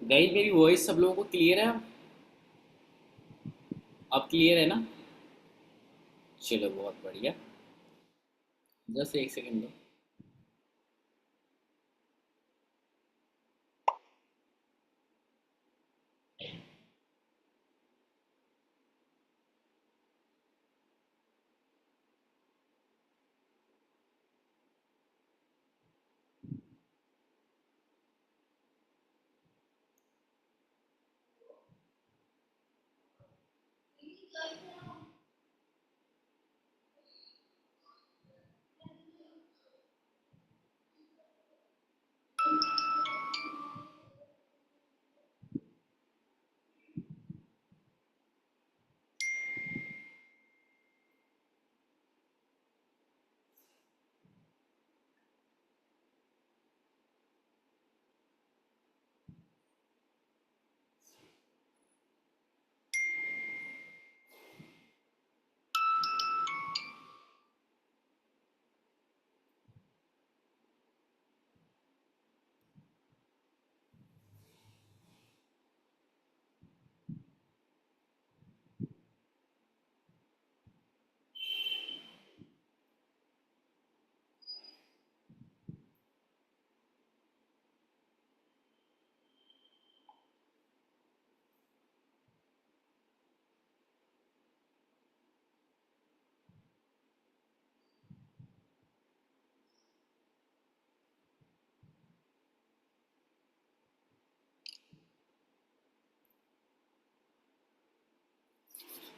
Guys मेरी voice सब लोगों को क्लियर है? अब क्लियर है ना? चलो बहुत बढ़िया। जस्ट एक सेकंड दो।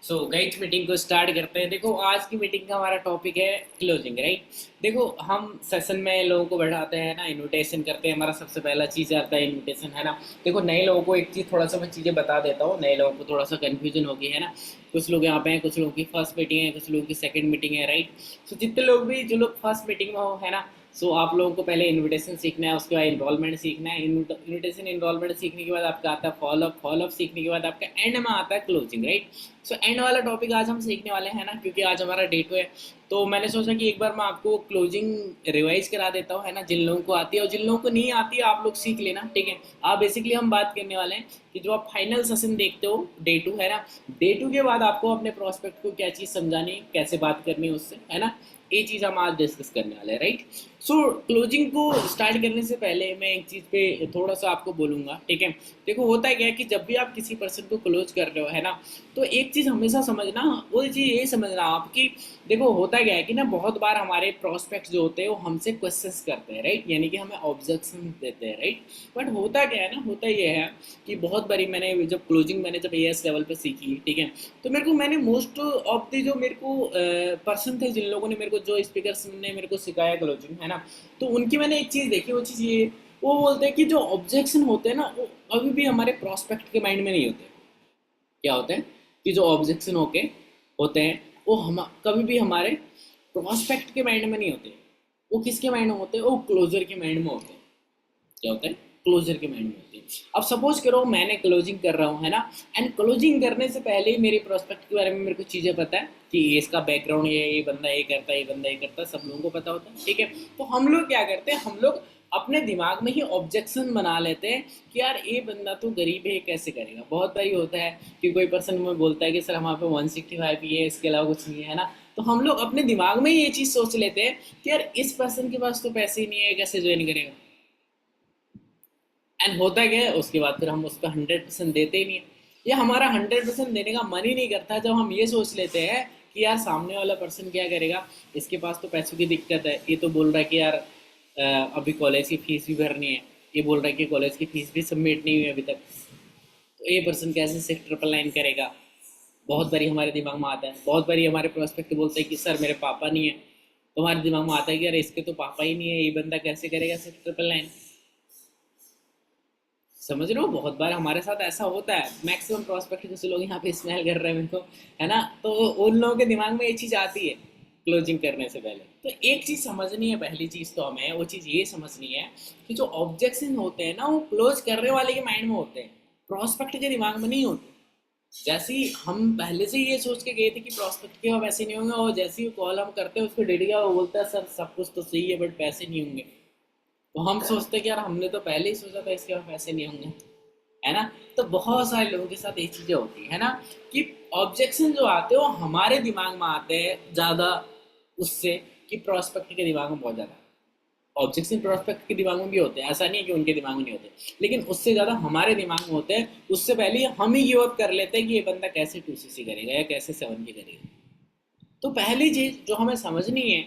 सो गाइस मीटिंग को स्टार्ट करते हैं। देखो आज की मीटिंग का हमारा टॉपिक है क्लोजिंग, राइट। देखो हम सेशन में लोगों को बैठाते हैं ना, इनविटेशन करते हैं। हमारा सबसे पहला चीज़ आता है इनविटेशन, है ना। देखो नए लोगों को एक चीज़ थोड़ा सा मैं चीज़ें बता देता हूँ, नए लोगों को थोड़ा सा कन्फ्यूजन होगी, है ना। कुछ लोग यहाँ पे हैं, कुछ लोगों की फर्स्ट मीटिंग है, कुछ लोगों की सेकंड मीटिंग है, राइट। सो जितने लोग भी जो लोग फर्स्ट मीटिंग में हो, है ना। सो आप लोगों को पहले इनविटेशन सीखना है, उसके बाद इन्वॉल्वमेंट सीखना है। इनविटेशन इन्वॉल्वमेंट सीखने के बाद आपका आता है फॉलोअप, फॉलोअप सीखने के बाद आपका एंड में आता है क्लोजिंग, राइट। सो एंड वाला टॉपिक आज हम सीखने वाले हैं ना, क्योंकि आज हमारा डे 2 है। तो मैंने सोचा कि एक बार मैं आपको क्लोजिंग रिवाइज करा देता हूँ, है ना। जिन लोगों को आती है और जिन लोगों को नहीं आती है आप लोग सीख लेना, ठीक है। आप बेसिकली हम बात करने वाले हैं कि जो आप फाइनल सेशन देखते हो डे 2, है ना। डे 2 के बाद आपको अपने प्रोस्पेक्ट को क्या चीज़ समझानी है, कैसे बात करनी है उससे, है ना। ये चीज़ हम आज डिस्कस करने वाले हैं, राइट। सो क्लोजिंग को स्टार्ट करने से पहले मैं एक चीज़ पे थोड़ा सा आपको बोलूँगा, ठीक है। देखो होता है क्या है कि जब भी आप किसी पर्सन को क्लोज कर रहे हो, है ना, तो एक चीज़ हमेशा समझना, वो चीज़ ये समझना आपकी। देखो होता क्या है कि ना, बहुत बार हमारे प्रोस्पेक्ट जो होते हैं वो हमसे क्वेश्चंस करते हैं, राइट, यानी कि हमें ऑब्जेक्शन देते हैं, राइट। बट होता क्या है ना, होता ये है कि बहुत बारी मैंने जब क्लोजिंग मैंने जब एएस लेवल पे सीखी, ठीक है, तो मेरे को मैंने मोस्ट ऑफ दी जो मेरे को पर्सन थे, जिन लोगों ने मेरे को, जो स्पीकर्स ने मेरे को सिखाया क्लोजिंग, है ना, तो उनकी मैंने एक चीज़ देखी। वो चीज़ ये, वो बोलते हैं कि जो ऑब्जेक्शन होते हैं ना, वो अभी भी हमारे प्रोस्पेक्ट के माइंड में नहीं होते। क्या होते हैं कि जो ऑब्जेक्शन होते हैं वो हम कभी भी हमारे प्रोस्पेक्ट के माइंड में नहीं होते। वो किसके माइंड में होते हैं? वो क्लोजर के माइंड में होते हैं। क्या होता है? क्लोजर के माइंड में होती है। अब सपोज करो मैंने क्लोजिंग कर रहा हूँ, है ना, एंड क्लोजिंग करने से पहले ही मेरे प्रोस्पेक्ट के बारे में मेरे को चीज़ें पता है कि ये इसका बैकग्राउंड, ये बंदा ये करता है, ये बंदा ये करता है, सब लोगों को पता होता है, ठीक है। तो हम लोग क्या करते हैं, हम लोग अपने दिमाग में ही ऑब्जेक्शन बना लेते हैं कि यार ये बंदा तो गरीब है, ये कैसे करेगा। बहुत बारी होता है कि कोई पर्सन में बोलता है कि सर हमारे पे 165 ही है, इसके अलावा कुछ नहीं है ना। तो हम लोग अपने दिमाग में ही ये चीज़ सोच लेते हैं कि यार इस पर्सन के पास तो पैसे ही नहीं है, कैसे ज्वाइन करेगा। एंड होता क्या है, उसके बाद फिर हम उसका 100% देते ही नहीं है, या हमारा 100% देने का मन ही नहीं करता जब हम ये सोच लेते हैं कि यार सामने वाला पर्सन क्या करेगा, इसके पास तो पैसों की दिक्कत है, ये तो बोल रहा है कि यार अभी कॉलेज की फीस भी भरनी है, ये बोल रहा है कि कॉलेज की फीस भी सबमिट नहीं हुई अभी तक, तो ये पर्सन कैसे से ट्रिपल लाइन करेगा। बहुत बारी हमारे दिमाग में आता है, बहुत बारी हमारे प्रोस्पेक्ट बोलते हैं कि सर मेरे पापा नहीं है, तो हमारे दिमाग में आता है कि यार इसके तो पापा ही नहीं है, ये बंदा कैसे करेगा सिर्फ ट्रिपल लाइन। समझ रहे हो, बहुत बार हमारे साथ ऐसा होता है। मैक्सिमम प्रोस्पेक्ट जैसे लोग यहाँ पे स्मेल कर रहे हैं मेरे को, है ना, तो उन लोगों के दिमाग में ये चीज़ आती है क्लोजिंग करने से पहले। तो एक चीज़ समझनी है, पहली चीज़ तो हमें वो चीज़ ये समझनी है कि जो ऑब्जेक्शन होते हैं ना, वो क्लोज करने वाले के माइंड में होते हैं, प्रोस्पेक्ट के दिमाग में नहीं होते। जैसे ही हम पहले से ही ये सोच के गए थे कि प्रोस्पेक्ट के अब ऐसे नहीं होंगे, और जैसे ही कॉल हम करते हैं उसको डेट गया, वो बोलता है सर सब कुछ तो सही है बट पैसे नहीं होंगे। तो हम सोचते हैं कि यार हमने तो पहले ही सोचा था इसके बाद पैसे नहीं होंगे, है ना। तो बहुत सारे लोगों के साथ ये चीज़ें होती है ना, कि ऑब्जेक्शन जो आते हैं वो हमारे दिमाग में आते हैं ज़्यादा उससे, कि प्रोस्पेक्ट के दिमाग में बहुत ज़्यादा। ऑब्जेक्शन प्रोस्पेक्ट के दिमाग में भी होते हैं, ऐसा नहीं है कि उनके दिमाग में नहीं होते, लेकिन उससे ज़्यादा हमारे दिमाग में होते हैं। उससे पहले हम ही गिव अप कर लेते हैं कि ये बंदा कैसे 2cc करेगा या कैसे 7 की करेगा। तो पहली चीज़ जो हमें समझनी है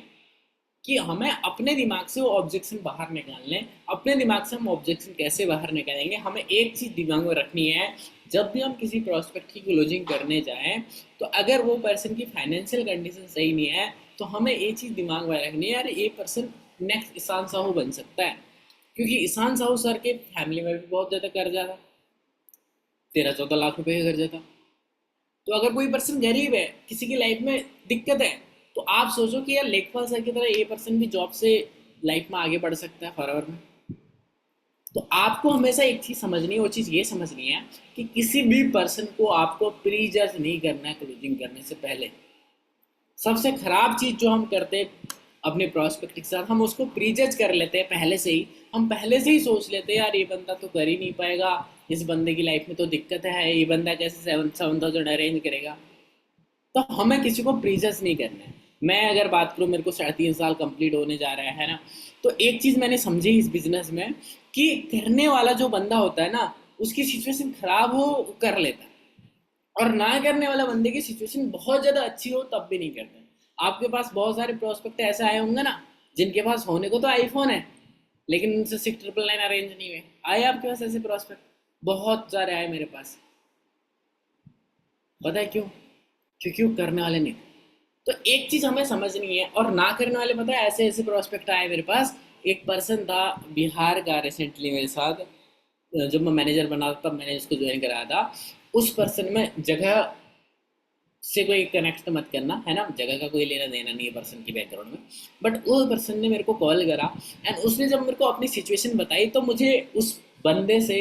कि हमें अपने दिमाग से वो ऑब्जेक्शन बाहर निकालने, अपने दिमाग से हम ऑब्जेक्शन कैसे बाहर निकालेंगे, हमें एक चीज़ दिमाग में रखनी है। जब भी हम किसी प्रोस्पेक्ट की क्लोजिंग करने जाएं, तो अगर वो पर्सन की फाइनेंशियल कंडीशन सही नहीं है, तो हमें ये चीज़ दिमाग में रखनी है, यार ये पर्सन नेक्स्ट ईशान साहू बन सकता है। क्योंकि ईशान साहू सर के फैमिली में भी बहुत ज़्यादा कर्जा था, 13-14 लाख रुपए का कर्जा था। तो अगर कोई पर्सन गरीब है, किसी की लाइफ में दिक्कत है, तो आप सोचो कि यार लेखपाल सर की तरह ये पर्सन भी जॉब से लाइफ में आगे बढ़ सकता है फॉरएवर में। तो आपको हमेशा एक चीज़ समझनी है, वो चीज़ ये समझनी है कि किसी भी पर्सन को आपको प्री जज नहीं करना है क्लोजिंग करने से पहले। सबसे खराब चीज़ जो हम करते हैं अपने प्रोस्पेक्ट के साथ, हम उसको प्री जज कर लेते हैं पहले से ही। हम पहले से ही सोच लेते हैं यार ये बंदा तो कर ही नहीं पाएगा, इस बंदे की लाइफ में तो दिक्कत है, ये बंदा कैसे 7,000 अरेंज करेगा। तो हमें किसी को प्रीजस नहीं करना है। मैं अगर बात करूँ, मेरे को 3.5 साल कंप्लीट होने जा रहा है ना, तो एक चीज़ मैंने समझी इस बिजनेस में, कि करने वाला जो बंदा होता है ना, उसकी सिचुएशन खराब हो वो कर लेता है, और ना करने वाला बंदे की सिचुएशन बहुत ज़्यादा अच्छी हो तब भी नहीं करता। आपके पास बहुत सारे प्रोस्पेक्ट ऐसे आए होंगे ना, जिनके पास होने को तो आईफोन है, लेकिन उनसे 6,999 अरेंज नहीं हुए। आए आपके पास ऐसे प्रोस्पेक्ट? बहुत सारे आए मेरे पास। पता है क्यों? क्योंकि वो करने वाले नहीं थे। तो एक चीज हमें समझनी है, और ना करने वाले पता है ऐसे ऐसे प्रोस्पेक्ट आए मेरे पास। एक पर्सन था बिहार का रिसेंटली मेरे साथ, जब मैं मैनेजर बना था तब मैंने इसको ज्वाइन कराया था। उस पर्सन में जगह से कोई कनेक्ट मत करना, है ना, जगह का कोई लेना देना नहीं है पर्सन की बैकग्राउंड में। बट वो पर्सन ने मेरे को कॉल करा, एंड उसने जब मेरे को अपनी सिचुएशन बताई, तो मुझे उस बंदे से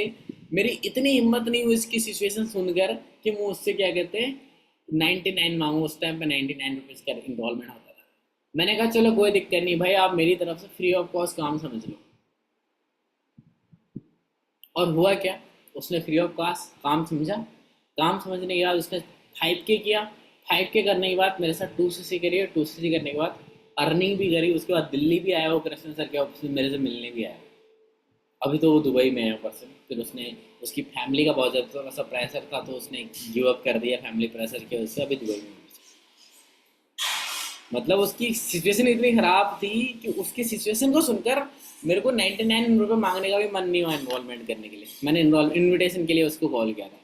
मेरी इतनी हिम्मत नहीं हुई इसकी सिचुएशन सुनकर, कि मैं उससे क्या कहते हैं 99 मांगू। उस टाइम पे 99 रुपीज़ का इन्वॉल्वमेंट होता था। मैंने कहा चलो कोई दिक्कत नहीं भाई, आप मेरी तरफ से फ्री ऑफ कॉस्ट काम समझ लो। और हुआ क्या, उसने फ्री ऑफ कॉस्ट काम समझा। काम समझने के बाद उसने 5K किया। 5K करने के बाद मेरे साथ 2cc करी, और 2cc करने के बाद अर्निंग भी करी। उसके बाद दिल्ली भी आया वो कृष्ण सर के ऑफिस में, मेरे से मिलने भी आया। अभी तो वो दुबई में है पर्सन। फिर उसने, उसकी फैमिली का बहुत ज़्यादा सा प्रेशर था, तो उसने गिव अप कर दिया फैमिली प्रेशर की वजह से, अभी दुबई में। मतलब उसकी सिचुएशन इतनी खराब थी कि उसकी सिचुएशन को सुनकर मेरे को 99 रुपये मांगने का भी मन नहीं हुआ इन्वॉल्वमेंट करने के लिए। मैंने इन्विटेशन के लिए उसको कॉल किया था।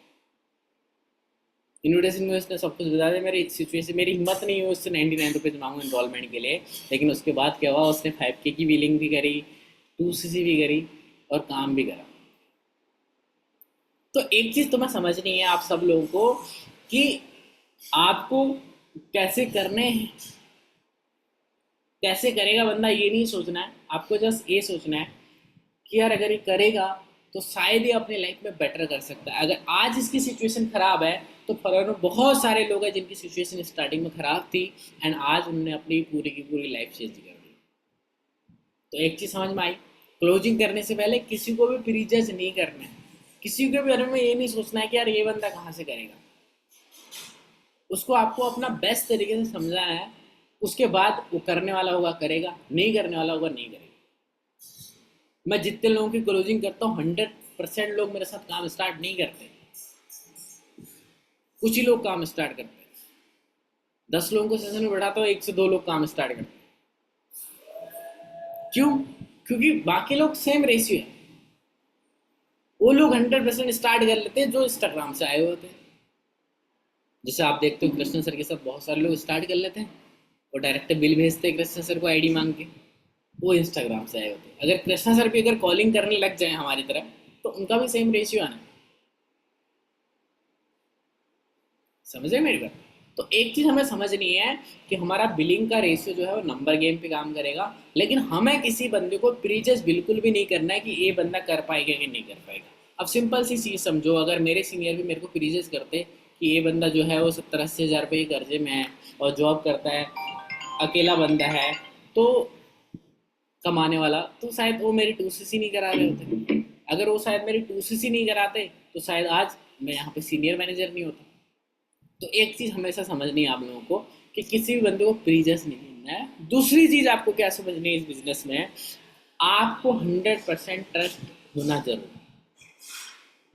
इन्विटेशन में उसने सब कुछ बता दिया, मेरी सिचुएशन, मेरी हिम्मत नहीं हुई उससे 99 रुपीज़ मांगू इन्वॉल्वमेंट के लिए। लेकिन उसके बाद क्या हुआ, उसने 5K की बिलिंग भी करी, 2cc भी करी, और काम भी करा। तो एक चीज़ तो मैं समझनी है आप सब लोगों को, कि आपको कैसे करने हैं, कैसे करेगा बंदा ये नहीं सोचना है। आपको जस्ट ये सोचना है कि यार अगर ये करेगा तो शायद ये अपनी लाइफ में बेटर कर सकता है। अगर आज इसकी सिचुएशन खराब है, तो फॉरन में बहुत सारे लोग हैं जिनकी सिचुएशन स्टार्टिंग में खराब थी, एंड आज उन्होंने अपनी पूरी की पूरी लाइफ चेंज कर दी। तो एक चीज़ समझ में आई, क्लोजिंग करने से पहले किसी को भी प्री जज नहीं करना है। किसी के बारे में ये नहीं सोचना है कि यार ये बंदा कहाँ से करेगा। उसको आपको अपना बेस्ट तरीके से समझाना है। उसके बाद वो करने वाला होगा करेगा, नहीं करने वाला होगा नहीं करेगा। मैं जितने लोगों की क्लोजिंग करता हूँ, 100% लोग मेरे साथ काम स्टार्ट नहीं करते। कुछ ही लोग काम स्टार्ट करते हैं। 10 लोगों को सेशन में बैठाता हूँ, 1 से 2 लोग काम स्टार्ट करते हैं। क्यों? क्योंकि बाकी लोग सेम रेशियो है। वो लोग 100% स्टार्ट कर लेते हैं जो इंस्टाग्राम से आए होते हैं। जैसे आप देखते हो कृष्ण सर के साथ बहुत सारे लोग स्टार्ट कर लेते हैं, वो डायरेक्ट बिल भेजते हैं कृष्ण सर को आईडी मांग के, वो इंस्टाग्राम से आए होते हैं। अगर कृष्णा सर भी अगर कॉलिंग करने लग जाए हमारी तरफ, तो उनका भी सेम रेशियो आना। समझे मेरी बात? तो एक चीज़ हमें समझनी है कि हमारा बिलिंग का रेशियो जो है वो नंबर गेम पे काम करेगा, लेकिन हमें किसी बंदे को प्रीजज बिल्कुल भी नहीं करना है कि ये बंदा कर पाएगा कि नहीं कर पाएगा। अब सिंपल सी चीज़ समझो, अगर मेरे सीनियर भी मेरे को प्रीजज करते कि ये बंदा जो है वो 70-80 हज़ार रुपये के कर्जे में है, और जॉब करता है, अकेला बंदा है, तो कमाने वाला, तो शायद वो मेरी 2cc नहीं करा रहे होते। अगर वो शायद मेरी 2cc नहीं कराते तो शायद आज मैं यहाँ पे सीनियर मैनेजर नहीं होता। तो एक चीज़ हमेशा समझनी है आप लोगों को कि किसी भी बंदे को प्रीजस नहीं करना है। दूसरी चीज़ आपको क्या समझनी है इस बिजनेस में, आपको 100% ट्रस्ट होना जरूरी है।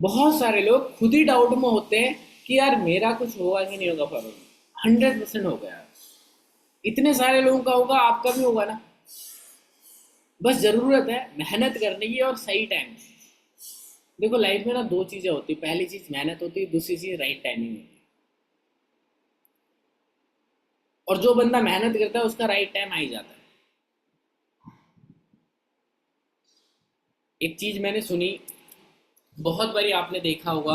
बहुत सारे लोग खुद ही डाउट में होते हैं कि यार मेरा कुछ होगा कि नहीं होगा फॉरवर्ड में। 100% हो गया, इतने सारे लोगों का होगा, आपका भी होगा ना। बस ज़रूरत है मेहनत करने की और सही टाइम। देखो लाइफ में ना दो चीज़ें होती है, पहली चीज़ मेहनत होती है, दूसरी चीज़ राइट टाइमिंग होती है। और जो बंदा मेहनत करता है उसका राइट टाइम आ ही जाता है। एक चीज़ मैंने सुनी, बहुत बारी आपने देखा होगा,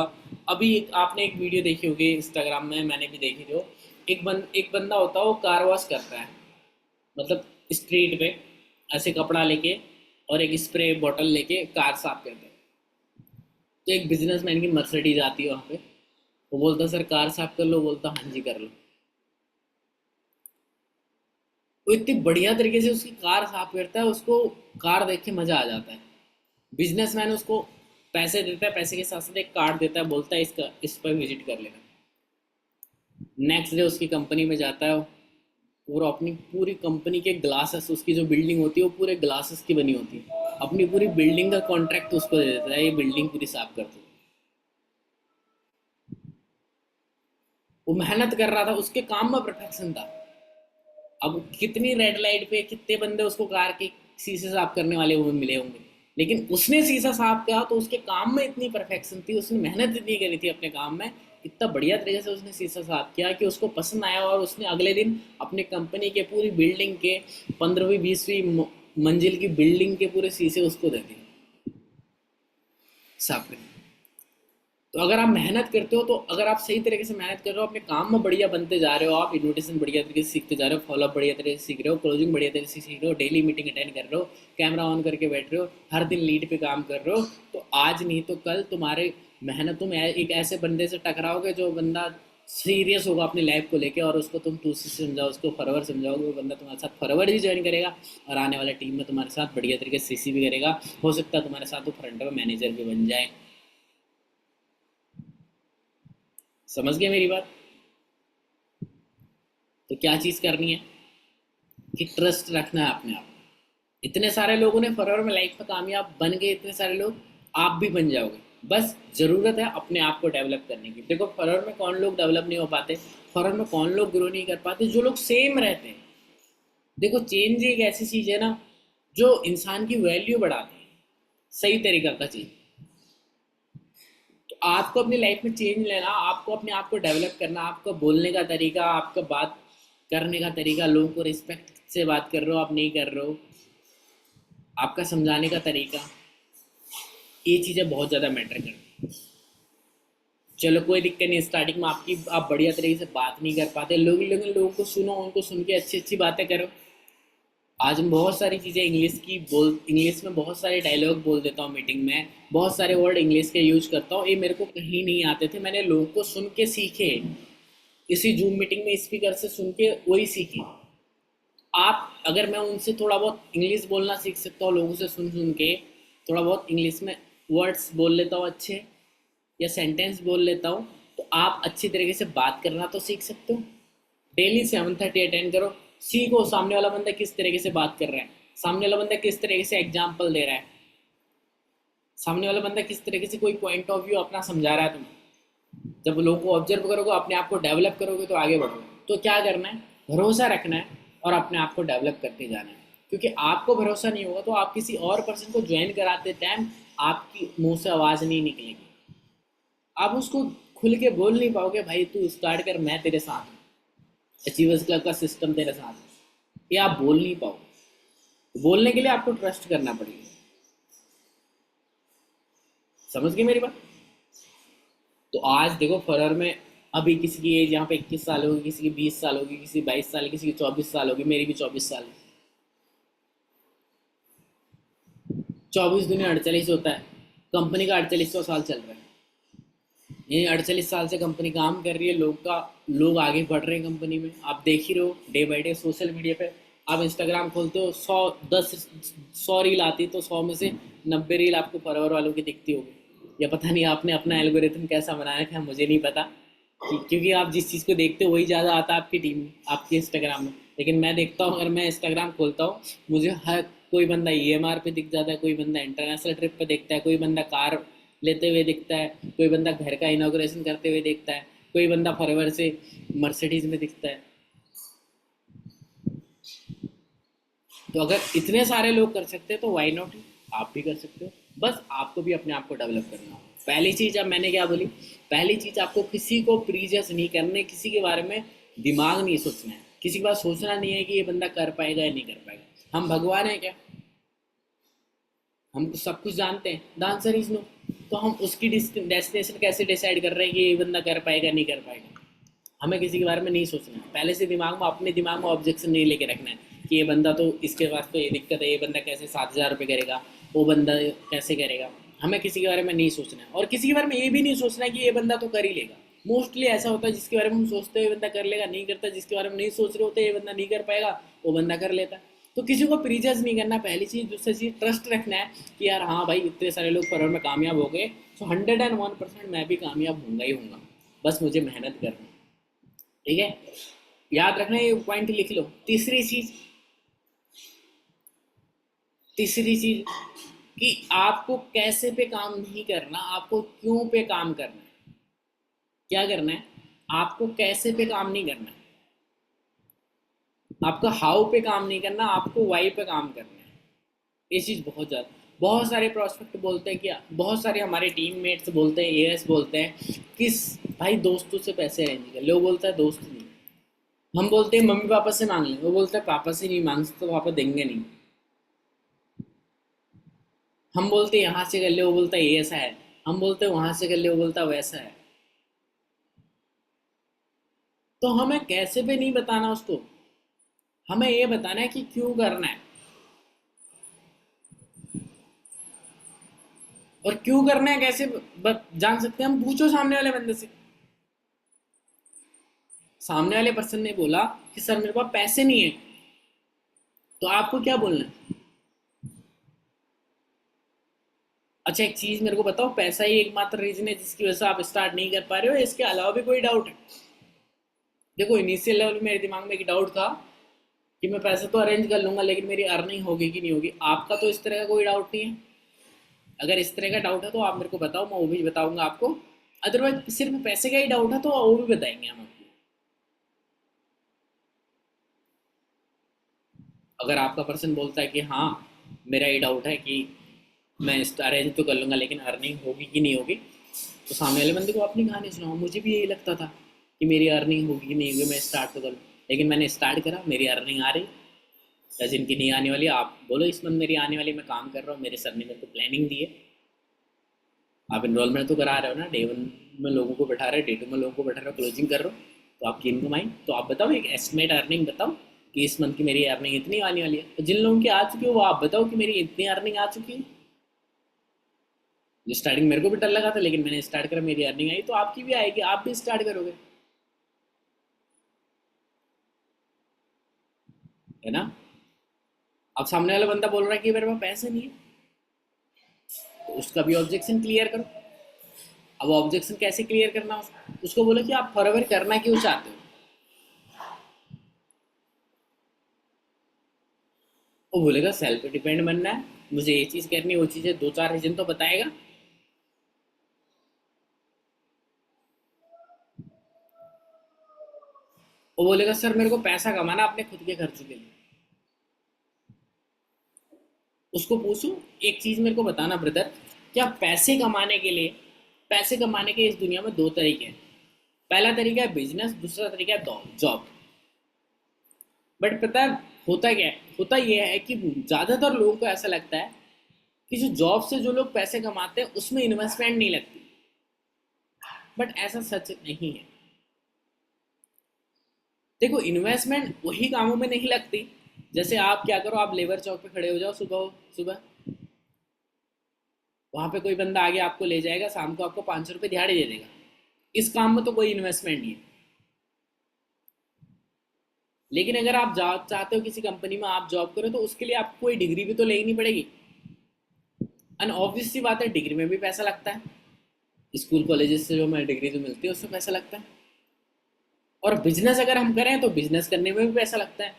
अभी आपने एक वीडियो देखी होगी इंस्टाग्राम में, मैंने भी देखी थी। एक बंदा होता है वो कार वॉश करता है, मतलब स्ट्रीट पे ऐसे कपड़ा लेके और एक स्प्रे बॉटल लेके कार साफ करता है। तो एक बिजनेसमैन की मर्सिडीज आती है वहाँ पे, वो बोलता सर कार साफ कर लो, बोलता हाँ जी कर लो। वो इतनी बढ़िया तरीके से उसकी कार साफ करता है, उसको कार देख के मजा आ जाता है। बिजनेसमैन उसको पैसे देता है, पैसे के साथ साथ एक कार्ड देता है, बोलता है इसका इस पर विजिट कर लेना। नेक्स्ट डे उसकी कंपनी में जाता है और अपनी पूरी कंपनी के ग्लासेस, उसकी जो बिल्डिंग होती है वो पूरे ग्लासेस की बनी होती है, अपनी पूरी बिल्डिंग का कॉन्ट्रैक्ट उसको दे देता है, ये बिल्डिंग पूरी साफ कर दो। वो मेहनत कर रहा था, उसके काम में परफेक्शन था। अब कितनी रेड लाइट पे कितने बंदे उसको कार के शीशे साफ करने वाले हुए मिले होंगे, लेकिन उसने शीशा साफ किया तो उसके काम में इतनी परफेक्शन थी, उसने मेहनत इतनी करी थी अपने काम में, इतना बढ़िया तरीके से उसने शीशा साफ किया कि उसको पसंद आया, और उसने अगले दिन अपने कंपनी के पूरी बिल्डिंग के 15वीं 20वीं मंजिल की बिल्डिंग के पूरे शीशे उसको दे दिए साफ करने। तो अगर आप मेहनत करते हो, तो अगर आप सही तरीके से मेहनत कर रहे हो, अपने काम में बढ़िया बनते जा रहे हो, आप इन्विटेशन बढ़िया तरीके से सीखते जा रहे हो, फॉलोअप बढ़िया तरीके से सीख रहे हो, क्लोजिंग बढ़िया तरीके से सीख रहे हो, डेली मीटिंग अटेंड कर रहे हो, कैमरा ऑन करके बैठ रहे हो, हर दिन लीड पे काम कर रहे हो, तो आज नहीं तो कल तुम्हारे मेहनत, तुम एक ऐसे बंदे से टकराओगे जो बंदा सीरियस होगा अपनी लाइफ को लेके, और उसको तुम टू सी समझाओ, उसको फॉरवर्ड समझाओगे, वो बंदा तुम्हारे साथ फॉरवर्ड भी ज्वाइन करेगा और आने वाले टीम में तुम्हारे साथ बढ़िया तरीके से सीसी भी करेगा। हो सकता है तुम्हारे साथ वो फ्रंट में मैनेजर भी बन जाए। समझ गए मेरी बात? तो क्या चीज़ करनी है कि ट्रस्ट रखना है अपने आप। इतने सारे लोगों ने फॉरवर्ड में लाइफ में कामयाब बन गए, इतने सारे लोग, आप भी बन जाओगे। बस ज़रूरत है अपने आप को डेवलप करने की। देखो फॉरवर्ड में कौन लोग डेवलप नहीं हो पाते, फॉरवर्ड में कौन लोग ग्रो नहीं कर पाते, जो लोग सेम रहते हैं। देखो चेंज एक ऐसी चीज़ है ना जो इंसान की वैल्यू बढ़ाती है, सही तरीका का चीज़। तो आपको अपनी लाइफ में चेंज लेना, आपको अपने आप को डेवलप करना, आपका बोलने का तरीका, आपका बात करने का तरीका, लोगों को रिस्पेक्ट से बात कर रहे हो आप नहीं कर रहे हो, आपका समझाने का तरीका, ये चीज़ें बहुत ज़्यादा मैटर करती हैं। चलो कोई दिक्कत नहीं, स्टार्टिंग में आप बढ़िया तरीके से बात नहीं कर पाते, लोगों को सुनो, उनको सुन के अच्छी अच्छी बातें करो। आज मैं बहुत सारी चीज़ें इंग्लिश में बहुत सारे डायलॉग बोल देता हूँ मीटिंग में, बहुत सारे वर्ड इंग्लिश के यूज करता हूँ, ये मेरे को कहीं नहीं आते थे, मैंने लोगों को सुन के सीखे, इसी जूम मीटिंग में स्पीकर से सुन के वही सीखे। आप अगर मैं उनसे थोड़ा बहुत इंग्लिश बोलना सीख सकता हूँ, लोगों से सुन सुन के थोड़ा बहुत इंग्लिश में वर्ड्स बोल लेता हूँ अच्छे, या सेंटेंस बोल लेता हूँ, तो आप अच्छी तरीके से बात करना तो सीख सकते हो। डेली 7:30 अटेंड करो, सीखो सामने वाला बंदा किस तरीके से बात कर रहा है, सामने वाला बंदा किस तरीके से एग्जाम्पल दे रहा है, सामने वाला बंदा किस तरीके से कोई पॉइंट ऑफ व्यू अपना समझा रहा है तुम्हें। जब लोगों को ऑब्जर्व करोगे, अपने आप को डेवलप करोगे, तो आगे बढ़ोगे। तो क्या करना है, भरोसा रखना है और अपने आप को डेवलप करते जाना है। क्योंकि आपको भरोसा नहीं होगा तो आप किसी और पर्सन को ज्वाइन कराते टाइम आपकी मुंह से आवाज़ नहीं निकलेगी, आप उसको खुल के बोल नहीं पाओगे भाई तू स्टार्ट कर, मैं तेरे साथ हूँ, अचीवर्स क्लब का सिस्टम तेरे साथ है, ये आप बोल नहीं पाओगे। बोलने के लिए आपको ट्रस्ट करना पड़ेगा। समझ गए मेरी बात? तो आज देखो फरवर में अभी किसी की एज यहाँ पे 21 साल होगी, किसी की 20 साल होगी, किसी की 22 साल, किसी की 24 साल होगी, मेरी भी 24 साल है। 24 दुनिया 48 होता है, कंपनी का 48वां साल चल रहा है। ये 48 साल से कंपनी काम कर रही है, लोग आगे बढ़ रहे हैं कंपनी में, आप देख ही रहे हो day by day social media पे आप इंस्टाग्राम खोलते हो, 100 रील आती तो 100 में से 90 रील आपको फॉलोअर वालों की दिखती होगी। या पता नहीं आपने अपना एल्गोरिथम कैसा बनाया है, मुझे नहीं पता क्योंकि आप जिस चीज़ को देखते हो वही ज़्यादा आता है आपकी टीम में, आपके इंस्टाग्राम में। लेकिन मैं देखता हूँ, अगर मैं इंस्टाग्राम खोलता हूँ, मुझे हर कोई बंदा ईएमआर पे दिख जाता है, कोई बंदा इंटरनेशनल ट्रिप पे दिखता है, कोई बंदा कार लेते हुए दिखता है, कोई बंदा घर का इनॉग्रेशन करते हुए दिखता है, कोई बंदा फॉरएवर से मर्सिडीज में दिखता है। तो अगर इतने सारे लोग कर सकते हैं तो वाई नॉट, आप भी कर सकते हो। बस आपको भी अपने आप को डेवलप करना हो। पहली चीज़, अब मैंने क्या बोली, पहली चीज़ आपको किसी को प्रीजस नहीं करने, किसी के बारे में दिमाग नहीं सोचना है, किसी के पास सोचना नहीं है कि ये बंदा कर पाएगा या नहीं कर पाएगा। हम भगवान हैं क्या? हम सब कुछ जानते हैं? The answer is no. तो हम उसकी डेस्टिनेशन कैसे डिसाइड कर रहे हैं कि ये बंदा कर पाएगा नहीं कर पाएगा? हमें किसी के बारे में नहीं सोचना है, पहले से दिमाग में, अपने दिमाग में ऑब्जेक्शन नहीं लेके रखना है कि ये बंदा तो, इसके पास तो ये दिक्कत है, ये बंदा कैसे 7,000 रुपये करेगा, वो बंदा कैसे करेगा। हमें किसी के बारे में नहीं सोचना है, और किसी के बारे में ये भी नहीं सोचना है कि ये बंदा तो कर ही लेगा। मोस्टली ऐसा होता है, जिसके बारे में हम सोचते हैं ये बंदा कर लेगा, नहीं करता। जिसके बारे में नहीं सोच रहे होते ये बंदा नहीं कर पाएगा, वो बंदा कर लेता है। तो किसी को प्रीजज नहीं करना, पहली चीज़। दूसरी चीज़, ट्रस्ट रखना है कि यार हाँ भाई, इतने सारे लोग फॉरवर्ड में कामयाब हो गए, तो 101% मैं भी कामयाब होऊंगा ही होऊंगा। बस मुझे मेहनत करनी है। ठीक है, याद रखना, ये पॉइंट लिख लो। तीसरी चीज कि आपको कैसे पे काम नहीं करना, आपको क्यों पे काम करना है। क्या करना है? आपको कैसे पे काम नहीं करना है, आपको हाउ पे काम नहीं करना, आपको वाई पे काम करना है। ये चीज़ बहुत ज़्यादा, बहुत सारे प्रोस्पेक्ट बोलते हैं, कि बहुत सारे हमारे टीममेट्स बोलते हैं, एएस बोलते हैं कि भाई दोस्तों से पैसे अरेंज कर। लोग बोलता है दोस्त नहीं। हम बोलते हैं मम्मी पापा से मांग लें, वो बोलता है पापा से नहीं मांग सकते, तो पापा देंगे नहीं। हम बोलते हैं यहाँ से कर ले, वो बोलता है ये ऐसा है। हम बोलते हैं वहां से कर ले, वो बोलता है वैसा है। तो हमें कैसे भी नहीं बताना उसको, हमें ये बताना है कि क्यों करना है। और क्यों करना है कैसे जान सकते हैं हम? पूछो सामने वाले बंदे से। सामने वाले पर्सन ने बोला कि सर मेरे पास पैसे नहीं है, तो आपको क्या बोलना है? अच्छा, एक चीज मेरे को बताओ, पैसा ही एकमात्र रीजन है जिसकी वजह से आप स्टार्ट नहीं कर पा रहे हो, इसके अलावा भी कोई डाउट है? देखो, इनिशियल लेवल में मेरे दिमाग में एक डाउट था कि मैं पैसे तो अरेंज कर लूंगा, लेकिन मेरी अर्निंग होगी कि नहीं होगी। आपका तो इस तरह का कोई डाउट नहीं है? अगर इस तरह का डाउट है तो आप मेरे को बताओ, मैं वो भी बताऊंगा आपको। अदरवाइज सिर्फ पैसे का ही डाउट है तो वो भी बताएंगे हम आपको। अगर आपका पर्सन बोलता है कि हाँ, मेरा ये डाउट है कि मैं अरेंज तो कर लूंगा लेकिन अर्निंग होगी कि नहीं होगी, तो सामने वाले बंदे को अपनी कहानी सुनाओ। मुझे भी यही लगता था कि मेरी अर्निंग होगी कि नहीं होगी, मैं स्टार्ट तो कर लूँ, लेकिन मैंने स्टार्ट करा, मेरी अर्निंग आ रही। या जिनकी नहीं आने वाली, आप बोलो इस मंथ मेरी आने वाली, मैं काम कर रहा हूँ, मेरे सर ने मेरे को प्लानिंग दी है। आप इनरोलमेंट तो करा रहे हो ना, डे 1 में लोगों को बैठा रहे हो, डे 2 में लोगों को बैठा रहे हो, क्लोजिंग कर रहे हो, तो आपकी इनकम आई। तो आप बताओ, एक एस्टिमेट अर्निंग बताओ कि इस मंथ की मेरी अर्निंग इतनी आने वाली है। तो जिन लोगों की आ चुकी है वो आप बताओ कि मेरी इतनी अर्निंग आ चुकी है। जो स्टार्टिंग मेरे को भी डर लगा था, लेकिन मैंने स्टार्ट करा, मेरी अर्निंग आई, तो आपकी भी आएगी, आप भी स्टार्ट करोगे, है ना? अब सामने वाला बंदा बोल रहा है कि मेरे पास पैसे नहीं है, तो उसका भी ऑब्जेक्शन क्लियर करो। अब ऑब्जेक्शन कैसे क्लियर करना उसको बोलो कि आप फॉरएवर करना क्यों चाहते हो। वो बोलेगा सेल्फ पे डिपेंड बनना है, मुझे ये चीज़ करनी है, वो चीज़ है, दो चार रीजन तो बताएगा। वो बोलेगा सर मेरे को पैसा कमाना अपने खुद के खर्चों के लिए। उसको पूछो, एक चीज़ मेरे को बताना ब्रदर, क्या पैसे कमाने के लिए, पैसे कमाने के इस दुनिया में दो तरीके हैं। पहला तरीका है बिजनेस, दूसरा तरीका है जॉब। बट पता है होता क्या है? होता यह है कि ज़्यादातर लोगों को ऐसा लगता है कि जो जॉब से जो लोग पैसे कमाते हैं उसमें इन्वेस्टमेंट नहीं लगती। बट ऐसा सच नहीं है। देखो, इन्वेस्टमेंट वही कामों में नहीं लगती, जैसे आप क्या करो, आप लेबर चौक पे खड़े हो जाओ सुबह सुबह, वहां पे कोई बंदा आगे आपको ले जाएगा, शाम को आपको 500 रुपये दिहाड़ी दे देगा। इस काम में तो कोई इन्वेस्टमेंट नहीं है। लेकिन अगर आप जॉब चाहते हो किसी कंपनी में आप जॉब करो तो उसके लिए आपको कोई डिग्री भी तो लेनी पड़ेगी। एंड ऑब्वियस सी बात है, डिग्री में भी पैसा लगता है। स्कूल कॉलेजेस से जो हमें डिग्री जो मिलती है उसमें पैसा लगता है। और बिजनेस अगर हम करें तो बिजनेस करने में भी पैसा लगता है।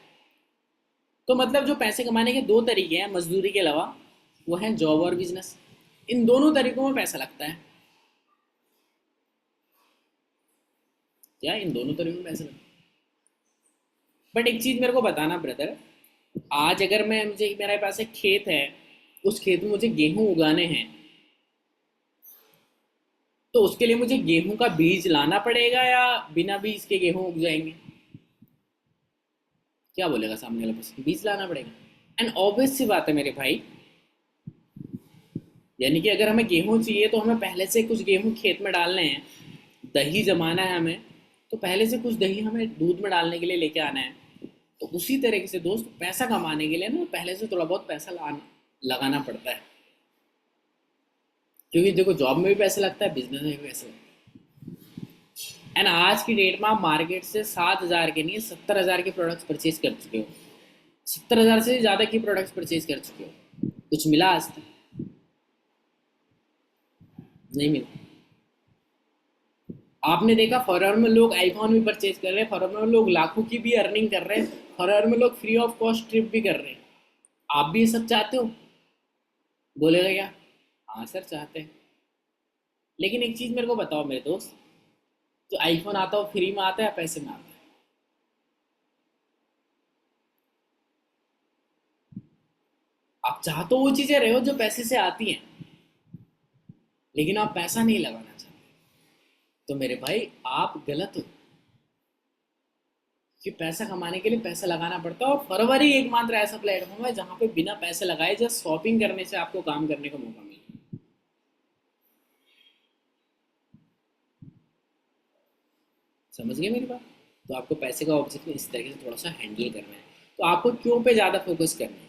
तो मतलब जो पैसे कमाने के दो तरीके हैं मजदूरी के अलावा, वो हैं जॉब और बिजनेस। इन दोनों तरीकों में पैसा लगता है। क्या इन दोनों तरीकों में पैसा लगता है? बट एक चीज़ मेरे को बताना ब्रदर, आज अगर मैं मुझे मेरे पास एक खेत है, उस खेत में मुझे गेहूं उगाने हैं, तो उसके लिए मुझे गेहूं का बीज लाना पड़ेगा या बिना बीज के गेहूं उग जाएंगे? क्या बोलेगा सामने वाला पर्सन? बीज लाना पड़ेगा। एंड ऑब्वियस सी बात है मेरे भाई, यानी कि अगर हमें गेहूं चाहिए तो हमें पहले से कुछ गेहूं खेत में डालने हैं। दही जमाना है हमें, तो पहले से कुछ दही हमें दूध में डालने के लिए लेके आना है। तो उसी तरीके से दोस्त, पैसा कमाने के लिए ना पहले से थोड़ा बहुत पैसा लगाना पड़ता है। क्योंकि देखो, जॉब में भी पैसा लगता है, बिजनेस में भी पैसा लगता है। एंड आज की डेट में आप मार्केट से 7,000 के नहीं 70,000 के प्रोडक्ट्स परचेज कर चुके हो। 70,000 से ज़्यादा की प्रोडक्ट्स परचेज कर चुके हो। कुछ मिला आज तक? नहीं मिला। आपने देखा फॉरेन में लोग आईफोन भी परचेज कर रहे हैं, फॉरेन में लोग लाखों की भी अर्निंग कर रहे हैं, फॉरेन में लोग फ्री ऑफ कॉस्ट ट्रिप भी कर रहे हैं। आप भी ये सब चाहते हो? बोलेगा क्या? हाँ सर चाहते हैं। लेकिन एक चीज़ मेरे को बताओ मेरे दोस्त, जो आईफोन आता हो फ्री में आता है या पैसे में आता है? आप चाह तो वो चीज़ें रहे हो जो पैसे से आती हैं, लेकिन आप पैसा नहीं लगाना चाहते। तो मेरे भाई आप गलत हो। कि पैसा कमाने के लिए पैसा लगाना पड़ता है, और फरवरी एकमात्र ऐसा प्लेटफॉर्म है जहाँ पे बिना पैसे लगाए जस्ट शॉपिंग करने से आपको काम करने का मौका मिले। समझ गए मेरी बात? तो आपको पैसे का ऑब्जेक्ट इस तरीके से थोड़ा सा हैंडल करना है। तो आपको क्यों पे ज़्यादा फोकस करना है?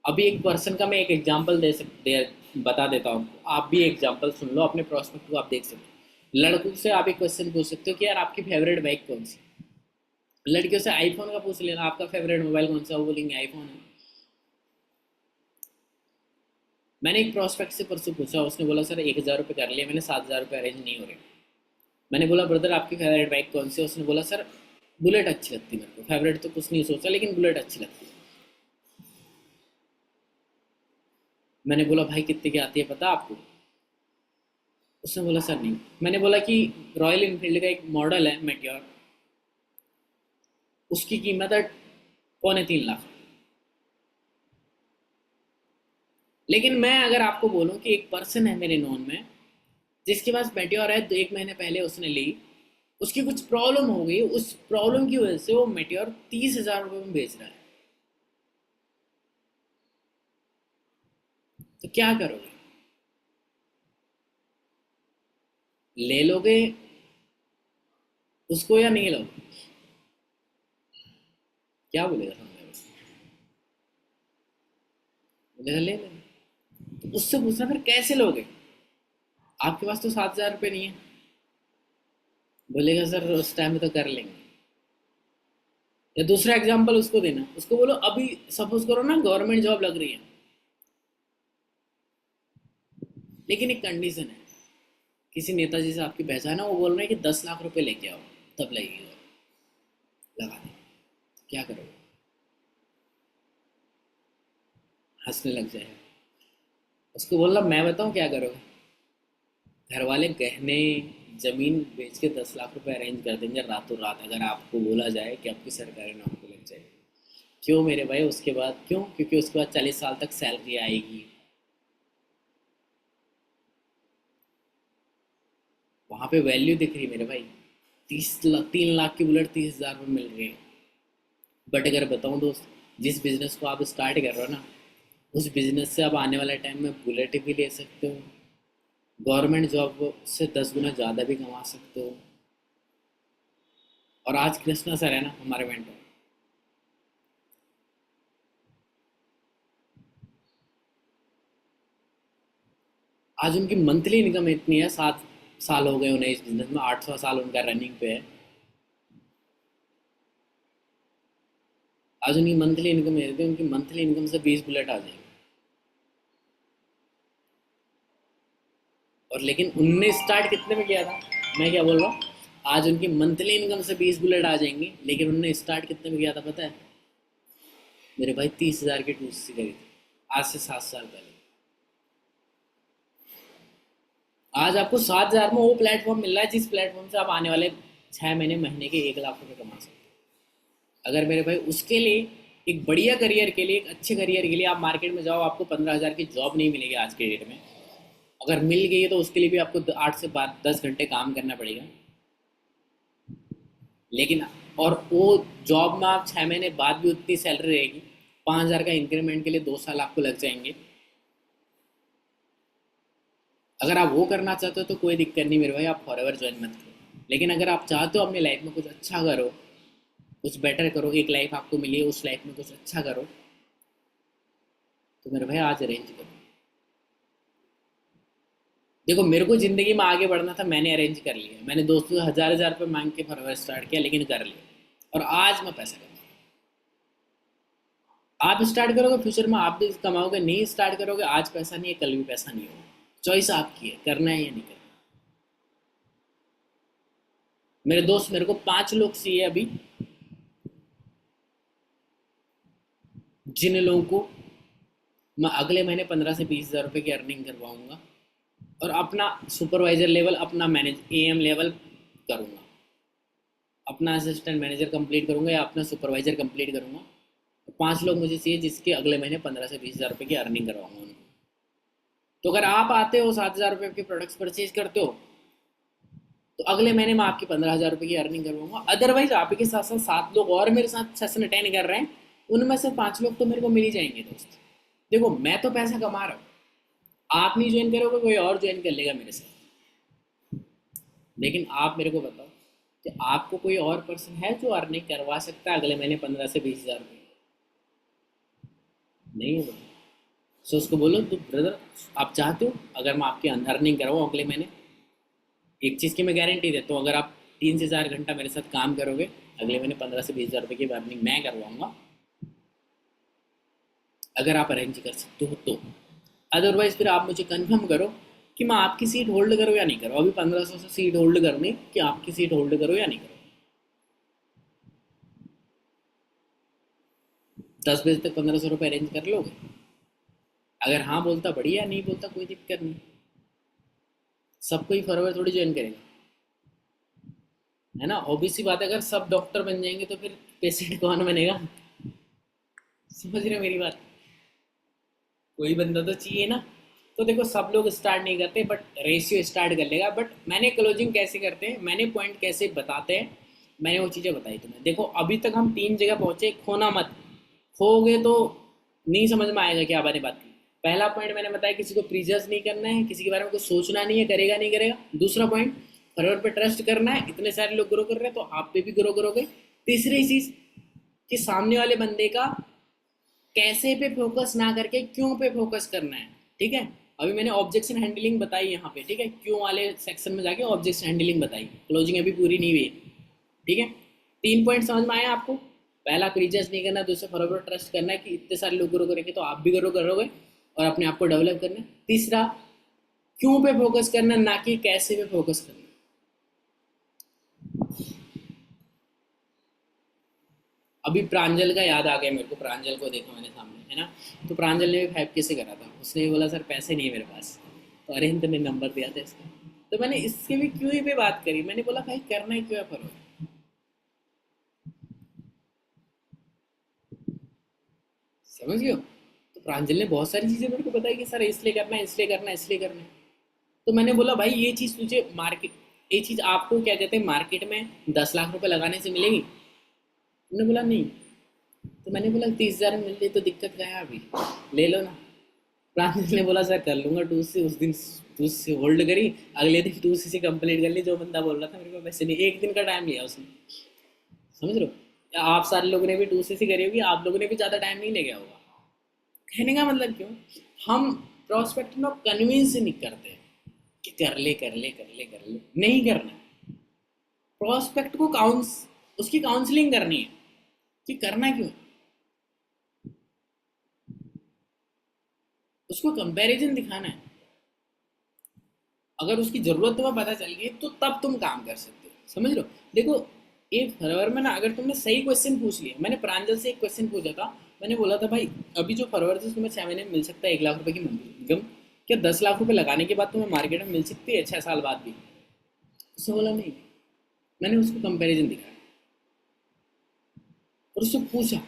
अभी एक पर्सन का मैं एक एग्जांपल बता देता हूँ आपको। आप भी एग्जांपल सुन लो, अपने प्रोस्पेक्ट को आप देख सकते हो। लड़कों से आप एक क्वेश्चन पूछ सकते हो कि यार आपकी फेवरेट बाइक कौन सी? लड़कियों से आईफोन का पूछ लेना, आपका फेवरेट मोबाइल कौन सा? वो बोलेंगे आईफोन है। मैंने एक प्रोस्पेक्ट से परसों पूछा, उसने बोला सर 1,000 रुपये कर लिया मैंने, 7,000 रुपये अरेंज नहीं हो रहे। मैंने बोला ब्रदर आपकी फेवरेट बाइक कौन सी है? उसने बोला सर बुलेट अच्छी लगती है मेरे को, फेवरेट तो कुछ नहीं सोचा लेकिन बुलेट अच्छी लगती है। मैंने बोला भाई कितने की आती है पता आपको? उसने बोला सर नहीं। मैंने बोला कि रॉयल इनफील्ड का एक मॉडल है मेट्योर, उसकी कीमत है 2.25 लाख। लेकिन मैं अगर आपको बोलूं कि एक पर्सन है मेरे नॉन में जिसके पास मेट्योर है, 1 महीने पहले उसने ली, उसकी कुछ प्रॉब्लम हो गई, उस प्रॉब्लम की वजह से वो मेट्योर 30,000 रुपये में बेच रहा है। तो क्या करोगे? ले लोगे उसको या नहीं लोगे? क्या बोलेगा सामने वाला? बोलेगा ले ले। तो उससे पूछना फिर कैसे लोगे? आपके पास तो 7,000 रुपये नहीं है। बोलेगा सर उस टाइम में तो कर लेंगे। या दूसरा एग्जांपल उसको देना, उसको बोलो अभी सपोज करो ना गवर्नमेंट जॉब लग रही है, लेकिन एक कंडीशन है, किसी नेताजी से आपकी पहचान है, वो बोल रहे हैं कि 10 लाख रुपए लेके आओ तब लगेगी जॉब। लगा दे। क्या करोगे? हंसने लग जाएगा। उसको बोलना मैं बताऊं क्या करोगे? घर वाले गहने जमीन बेच के 10 लाख रुपए अरेंज कर देंगे रातों रात, अगर आपको बोला जाए कि आपकी सरकारी नौकरी लग जाएगी। क्यों मेरे भाई? उसके बाद क्यों? क्योंकि उसके बाद 40 साल तक सैलरी आएगी। वहां पे वैल्यू दिख रही है मेरे भाई। 30 लाख, 3 लाख की बुलेट 30,000 में मिल रही है। बट अगर बताऊं दोस्त, जिस बिजनेस को आप स्टार्ट कर रहे हो ना, उस बिजनेस से आप आने वाले टाइम में बुलेट भी ले सकते हो, गवर्नमेंट जॉब से 10 गुना ज़्यादा भी कमा सकते हो। और आज कृष्णा सर है ना हमारे मेंटर, आज उनकी मंथली इनकम इतनी है, 7 साल हो गए उन्हें इस बिजनेस में, 8वां साल उनका रनिंग पे है। आज उनकी मंथली इनकम है, उनकी मंथली इनकम से 20 बुलेट आ जाएगी। और लेकिन उनने स्टार्ट कितने में किया था, मैं क्या बोल रहा हूँ, आज उनकी मंथली इनकम से 20 बुलेट आ जाएंगी, लेकिन उनने स्टार्ट कितने में किया था पता है मेरे भाई? 30,000 की टूसी सी करी थी, आज से 7 साल पहले। आज आपको 7,000 में वो प्लेटफॉर्म मिल रहा है जिस प्लेटफॉर्म से आप आने वाले 6 महीने, महीने के 1 लाख रुपए कमा सकते हो। अगर मेरे भाई उसके लिए, एक बढ़िया करियर के लिए, एक अच्छे करियर के लिए आप मार्केट में जाओ, आपको 15,000 की जॉब नहीं मिलेगी आज के डेट में। अगर मिल गई है तो उसके लिए भी आपको 8 से 10 घंटे काम करना पड़ेगा। लेकिन और वो जॉब में आप 6 महीने बाद भी उतनी सैलरी रहेगी, 5,000 का इंक्रीमेंट के लिए 2 साल आपको लग जाएंगे। अगर आप वो करना चाहते हो तो कोई दिक्कत नहीं मेरे भाई, आप फॉरएवर ज्वाइन मत करो। लेकिन अगर आप चाहते हो अपनी लाइफ में कुछ अच्छा करो, कुछ बेटर करो, एक लाइफ आपको मिली है उस लाइफ में कुछ अच्छा करो, तो मेरे भाई आज अरेंज करो। देखो मेरे को ज़िंदगी में आगे बढ़ना था, मैंने अरेंज कर लिया। मैंने दोस्तों से 1,000 1,000 रुपये मांग के फॉरएवर स्टार्ट किया, लेकिन कर लिया, और आज मैं पैसा कमा। आप स्टार्ट करोगे फ्यूचर में आप भी कमाओगे, नहीं स्टार्ट करोगे आज पैसा नहीं है कल भी पैसा नहीं होगा। चॉइस आपकी है, करना है या नहीं करना। मेरे दोस्त, मेरे को 5 लोग चाहिए अभी, जिन लोगों को मैं अगले महीने 15 से 20 हज़ार रुपये की अर्निंग करवाऊंगा, और अपना सुपरवाइजर लेवल, अपना मैनेज एएम लेवल करूंगा, अपना असिस्टेंट मैनेजर कंप्लीट करूंगा या अपना सुपरवाइजर कंप्लीट करूंगा। 5 लोग मुझे चाहिए जिसके अगले महीने 15 से 20 हज़ार रुपये की अर्निंग करवाऊंगा उनको। तो अगर आप आते हो 7,000 रुपये के प्रोडक्ट्स परचेज करते हो, तो अगले महीने मैं आपकी 15,000 रुपये की अर्निंग करवाऊंगा। अदरवाइज आप ही के साथ साथ 7 लोग और मेरे साथ सेशन अटेंड कर रहे हैं, उनमें से 5 लोग तो मेरे को मिल ही जाएंगे दोस्त। देखो मैं तो पैसा कमा रहा हूँ, आप नहीं ज्वाइन करोगे कोई और ज्वाइन कर लेगा मेरे साथ। लेकिन आप मेरे को बताओ कि आपको कोई और पर्सन है जो अर्निंग करवा सकता है अगले महीने 15 से 20 हज़ार रुपये? नहीं है बोलो। सो उसको बोलो तो ब्रदर, आप चाहते हो अगर मैं आपकी अर्निंग करवाऊँ अगले महीने, एक चीज़ की मैं गारंटी देता हूँ, अगर आप 3 से 4 घंटा मेरे साथ काम करोगे, अगले महीने 15 से 20 हज़ार रुपये की अर्निंग मैं करवाऊंगा, अगर आप अरेंज कर सकते हो तो। अदरवाइज फिर आप मुझे कंफर्म करो कि मैं आपकी सीट होल्ड करूँ या नहीं करूँ। अभी 1,500 से सीट होल्ड करनी, कि आपकी सीट होल्ड करो या नहीं करो। 10 बजे तक 1,500 रुपये अरेंज कर लोगे? अगर हाँ बोलता बढ़िया, नहीं बोलता कोई दिक्कत नहीं। सबको ही फॉरवर्ड थोड़ी ज्वाइन करेगा, है ना? ओबीसी बात है, अगर सब डॉक्टर बन जाएंगे तो फिर पेशेंट कौन बनेगा? समझ रहे हो मेरी बात? कोई बंदा तो चाहिए ना। तो देखो सब लोग स्टार्ट नहीं करते, बट रेशियो स्टार्ट कर लेगा। बट मैंने क्लोजिंग कैसे करते हैं, मैंने पॉइंट कैसे बताते हैं, मैंने वो चीज़ें बताई तुम्हें। देखो अभी तक हम 3 जगह पहुंचे, खोना मत। खोगे तो नहीं समझ में आएगा क्या मैंने बात की। पहला पॉइंट मैंने बताया, किसी को प्रीजर्स नहीं करना है, किसी के बारे में कुछ सोचना नहीं है, करेगा नहीं करेगा। दूसरा पॉइंट, फॉरवर्ड पे ट्रस्ट करना है, इतने सारे लोग ग्रो कर रहे हैं तो आप पे भी ग्रो करोगे। तीसरी चीज़, कि सामने वाले बंदे का कैसे पे फोकस ना करके क्यों पे फोकस करना है। ठीक है, अभी मैंने ऑब्जेक्शन हैंडलिंग बताई यहाँ पे, ठीक है, क्यों वाले सेक्शन में जाके ऑब्जेक्शन हैंडलिंग बताई। क्लोजिंग अभी पूरी नहीं हुई है, ठीक है। 3 पॉइंट समझ में आया आपको? पहला, प्रीजस नहीं करना। दूसरा, फॉरवर्ड ट्रस्ट करना है कि इतने सारे लोग ग्रो करेंगे तो आप भी ग्रो करोगे, और अपने आप को डेवलप करना है। तीसरा, क्यों पे फोकस करना, ना कि कैसे पे फोकस करना। अभी प्रांजल का याद आ गया मेरे को, प्रांजल को देखा मैंने सामने, है ना? तो प्रांजल ने भी 5K से करा था, उसने भी बोला सर पैसे नहीं है मेरे पास, तो अरिहंत ने नंबर दिया था इसका। तो मैंने इसके भी क्यों ही पे बात करी, मैंने बोला भाई करना ही क्यों है फॉरवर्ड। समझ गए हो? तो प्रांजल ने बहुत सारी चीज़ें मेरे को बताई कि सर इसलिए करना है, इसलिए करना है, इसलिए करना है। तो मैंने बोला भाई ये चीज़ तुझे मार्केट, ये चीज़ आपको क्या कहते हैं मार्केट में 10 लाख रुपए लगाने से मिलेगी? उन्होंने बोला नहीं। तो मैंने बोला 30,000 मिल रही तो दिक्कत क्या है, अभी ले लो ना। प्रांजल ने बोला सर कर लूंगा टू से। उस दिन टू से होल्ड करी, अगले दिन टू से कंप्लीट कर ली। जो बंदा बोल रहा था मेरे को वैसे नहीं, एक दिन का टाइम लिया उसने। समझ रहे हो? या आप सारे लोगों ने भी टू से करी होगी, आप लोगों ने भी ज़्यादा टाइम नहीं ले गया होगा। कहने का मतलब क्यों, हम प्रोस्पेक्ट में कन्विंस नहीं करते कि कर ले कर ले कर ले कर ले, नहीं करना। प्रोस्पेक्ट को उसकी काउंसलिंग करनी है कि करना क्यों। उसको कंपैरिजन दिखाना है। अगर उसकी जरूरत तुम्हें पता चल गई तो तब तुम काम कर सकते हो, समझ लो। देखो एक फरवर में ना, अगर तुमने सही क्वेश्चन पूछ लिया, मैंने प्रांजल से एक क्वेश्चन पूछा था, मैंने बोला था भाई अभी जो फरवर से तुम्हें 6 महीने में मिल सकता है 1 लाख रुपए की मंथली इनकम, क्या 10 लाख रुपए लगाने के बाद तुम्हें मार्केट में मिल सकती है 6 साल बाद भी? उसने बोला नहीं। मैंने उसको कंपैरिजन दिखाया और उससे पूछा,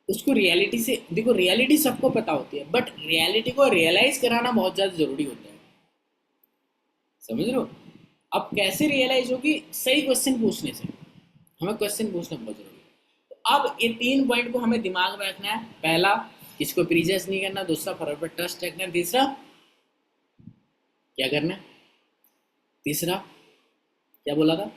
उसको रियलिटी से देखो, रियलिटी सबको पता होती है बट रियलिटी को रियलाइज कराना बहुत ज़्यादा जरूरी होता है, समझ रहे हो। अब कैसे रियलाइज होगी? सही क्वेश्चन पूछने से। हमें क्वेश्चन पूछना बहुत जरूरी है। तो अब ये 3 पॉइंट को हमें दिमाग में रखना है। पहला, किसको प्रीजस नहीं करना। दूसरा, फरवर पर ट्रस्ट रखना। तीसरा क्या करना है? तीसरा क्या बोला था?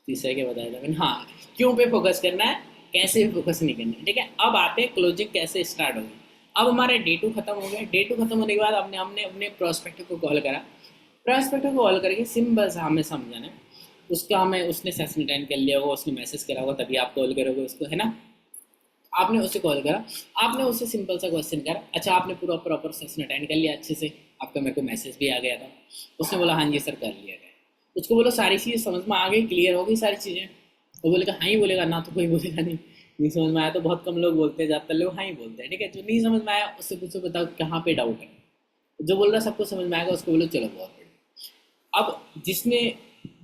तीसरा क्या बताया था मैंने? हाँ, क्यों पे फोकस करना है, कैसे पे फोकस नहीं करना है। ठीक है, अब आते हैं क्लोजिंग कैसे स्टार्ट होगी। अब हमारा डे 2 खत्म हो गया। डे 2 खत्म होने के बाद हमने हमने अपने प्रोस्पेक्टिव को कॉल करा। प्रोस्पेक्टिव को कॉल करके सिंपल सा हमें समझाना है उसका। हमें उसने सेशन अटेंड कर लिया होगा, उसने मैसेज करा होगा, तभी आप कॉल करोगे उसको, है ना। आपने उसे कॉल करा, आपने उससे सिंपल सा क्वेश्चन करा, अच्छा आपने पूरा प्रॉपर सेशन अटेंड कर लिया अच्छे से, आपका मेरे को मैसेज भी आ गया था। उसने बोला हाँ जी सर कर लिया गया। उसको बोलो सारी चीज़ें समझ में आ गई, क्लियर हो गई सारी चीज़ें। वो बोलेगा हाँ ही बोलेगा, ना तो कोई बोलेगा नहीं समझ में आया। तो बहुत कम लोग बोलते हैं, ज़्यादातर लोग हाँ ही बोलते हैं। ठीक है, जो नहीं समझ में आया उससे पूछो, बताओ कहाँ पे डाउट है। जो बोल रहा है सबको समझ में आएगा, उसको बोलो चलो बहुत बढ़िया। अब जिसने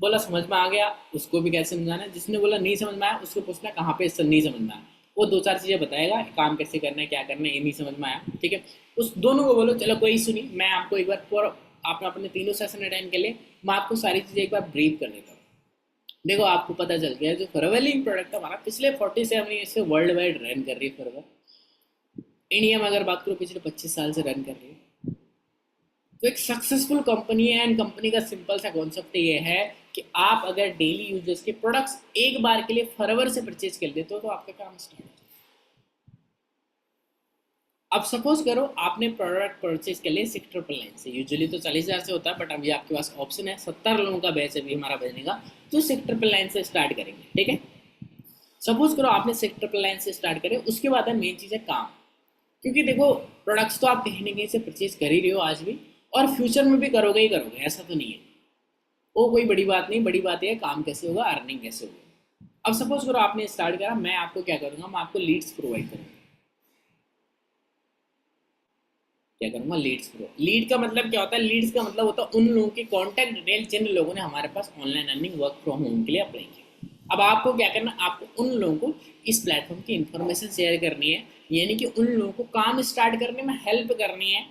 बोला समझ में आ गया, उसको भी कैसे समझाना है। जिसने बोला नहीं समझ में आया, उसको पूछना कहाँ पे नहीं समझ में आया। वो 2-4 चीज़ें बताएगा, काम कैसे करना है, क्या करना है, ये नहीं समझ में आया। ठीक है, उस दोनों को बोलो चलो कोई इशू नहीं, मैं आपको एक बार पूरा, आपने अपने तीनों सेशन अटेंड कर लिए, मैं आपको सारी चीज़ें एक बार ब्रीफ कर देता हूँ। देखो आपको पता चल गया, जो फॉरवेलिंग प्रोडक्ट हमारा पिछले 47 ईयर से वर्ल्ड वाइड रन कर रही है फॉरवेल। इंडिया में अगर बात करो पिछले 25 साल से रन कर रही है। तो एक सक्सेसफुल कंपनी है, एंड कंपनी का सिंपल सा कॉन्सेप्ट ये है कि आप अगर डेली यूजर्स के प्रोडक्ट्स एक बार के लिए फॉरएवर से परचेज कर लेते हो तो आपका काम स्टार्ट हो जाए। अब सपोज करो आपने प्रोडक्ट परचेज कर लिया 6,999 से। यूजुअली तो 40,000 से होता है, बट अभी आपके पास ऑप्शन है, 70 लोगों का बैच अभी हमारा बजने का, तो 6,999 से स्टार्ट करेंगे। ठीक है, सपोज करो आपने 6,999 से स्टार्ट करे। उसके बाद है मेन चीज़ है काम। क्योंकि देखो प्रोडक्ट्स तो आप कहीं ना कहीं से परचेज कर ही रहे हो आज भी, और फ्यूचर में भी करोगे ही करोगे, ऐसा तो नहीं है। वो कोई बड़ी बात नहीं, बड़ी बात यह है काम कैसे होगा, अर्निंग कैसे होगी। अब सपोज करो आपने स्टार्ट करा, मैं आपको क्या करूंगा, मैं आपको लीड्स प्रोवाइड करूंगा। क्या करूंगा? Leeds pro. लीड का मतलब क्या होता है? लीड्स का मतलब होता है उन लोगों के कॉन्टैक्ट डिटेल जिन लोगों ने हमारे पास online earning work from home के लिए अप्लाई किया। अब आपको क्या करना, आपको उन लोगों को इस प्लेटफॉर्म की इंफॉर्मेशन शेयर करनी है, यानी कि उन लोगों को काम स्टार्ट करने में हेल्प करनी है।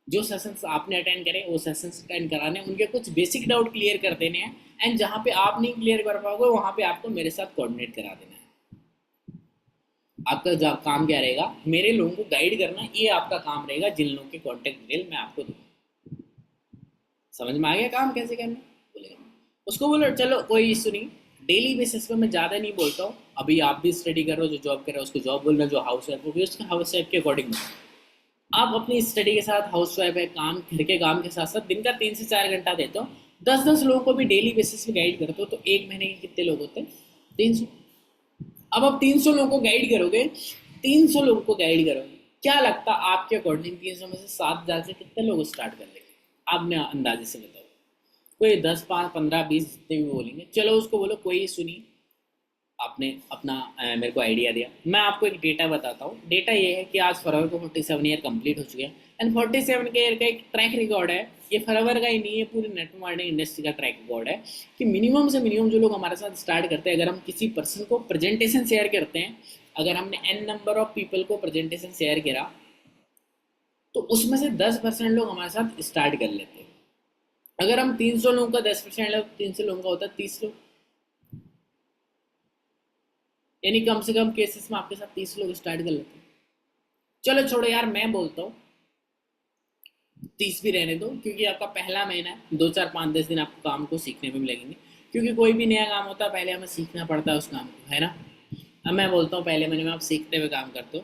जो सेशंस आपने अटेंड करे वो सेशंस अटेंड कराने, उनके कुछ बेसिक डाउट क्लियर कर देने हैं, एंड जहाँ पे आप नहीं क्लियर कर पाओगे वहाँ पे आपको मेरे साथ कोऑर्डिनेट करा देना है। आपका काम क्या रहेगा? मेरे लोगों को गाइड करना, ये आपका काम रहेगा, जिन लोगों के कॉन्टेक्ट डिटेल मैं आपको दूँ। समझ में आ गया काम कैसे करना? बोलेगा उसको बोलो चलो कोई इशू नहीं। डेली बेसिस पे मैं ज़्यादा नहीं बोलता हूँ। अभी आप भी स्टडी कर रहे हो, जो जॉब कर रहे हो उसको जॉब बोलना, जो हाउस वाइफ होगी उसका हाउस वाइफ के अकॉर्डिंग। आप अपनी स्टडी के साथ, हाउस वाइफ है, काम घर के काम के साथ साथ दिन का 3 से 4 घंटा देते हो, 10-10 लोगों को भी डेली बेसिस पे गाइड करते हो, तो एक महीने के कितने लोग होते हैं? 300। अब आप 300 लोगों को गाइड करोगे, 300 लोगों को गाइड करोगे, क्या लगता है आपके अकॉर्डिंग 300 में से 7,000 से कितने लोग स्टार्ट कर लेंगे? आपने अंदाजे से बताओ। कोई 10, 5, 15, 20 जितने भी बोलेंगे, चलो उसको बोलो कोई सुनी। आपने अपना मेरे को आइडिया दिया, मैं आपको एक डेटा बताता हूँ। डेटा ये है कि आज फरवर को 47 ईयर कंप्लीट हो चुके हैं, एंड 47 ईयर का एक ट्रैक रिकॉर्ड है। ये फरवर का ही नहीं है, पूरी नेटवर्क मार्केटिंग इंडस्ट्री का ट्रैक रिकॉर्ड है कि मिनिमम से मिनिमम जो लोग हमारे साथ स्टार्ट करते हैं, अगर हम किसी पर्सन को प्रेजेंटेशन शेयर करते हैं, अगर हमने एन नंबर ऑफ पीपल को प्रेजेंटेशन शेयर करा, तो उसमें से 10% लोग हमारे साथ स्टार्ट कर लेते हैं। अगर हम 300 लोगों का 10% लोग, 300 लोगों का होता है 30 लोग, यानी कम से कम केसेस में आपके साथ 30 लोग स्टार्ट कर लेते हैं। चलो छोड़ो यार, मैं बोलता हूँ 30 भी रहने दो, क्योंकि आपका पहला महीना है, 2, 4, 5, 10 दिन आपको काम को सीखने में भी लगेंगे। क्योंकि कोई भी नया काम होता है पहले हमें सीखना पड़ता है उस काम को, है ना। अब मैं बोलता हूँ पहले महीने में आप सीखते हुए काम करते हो,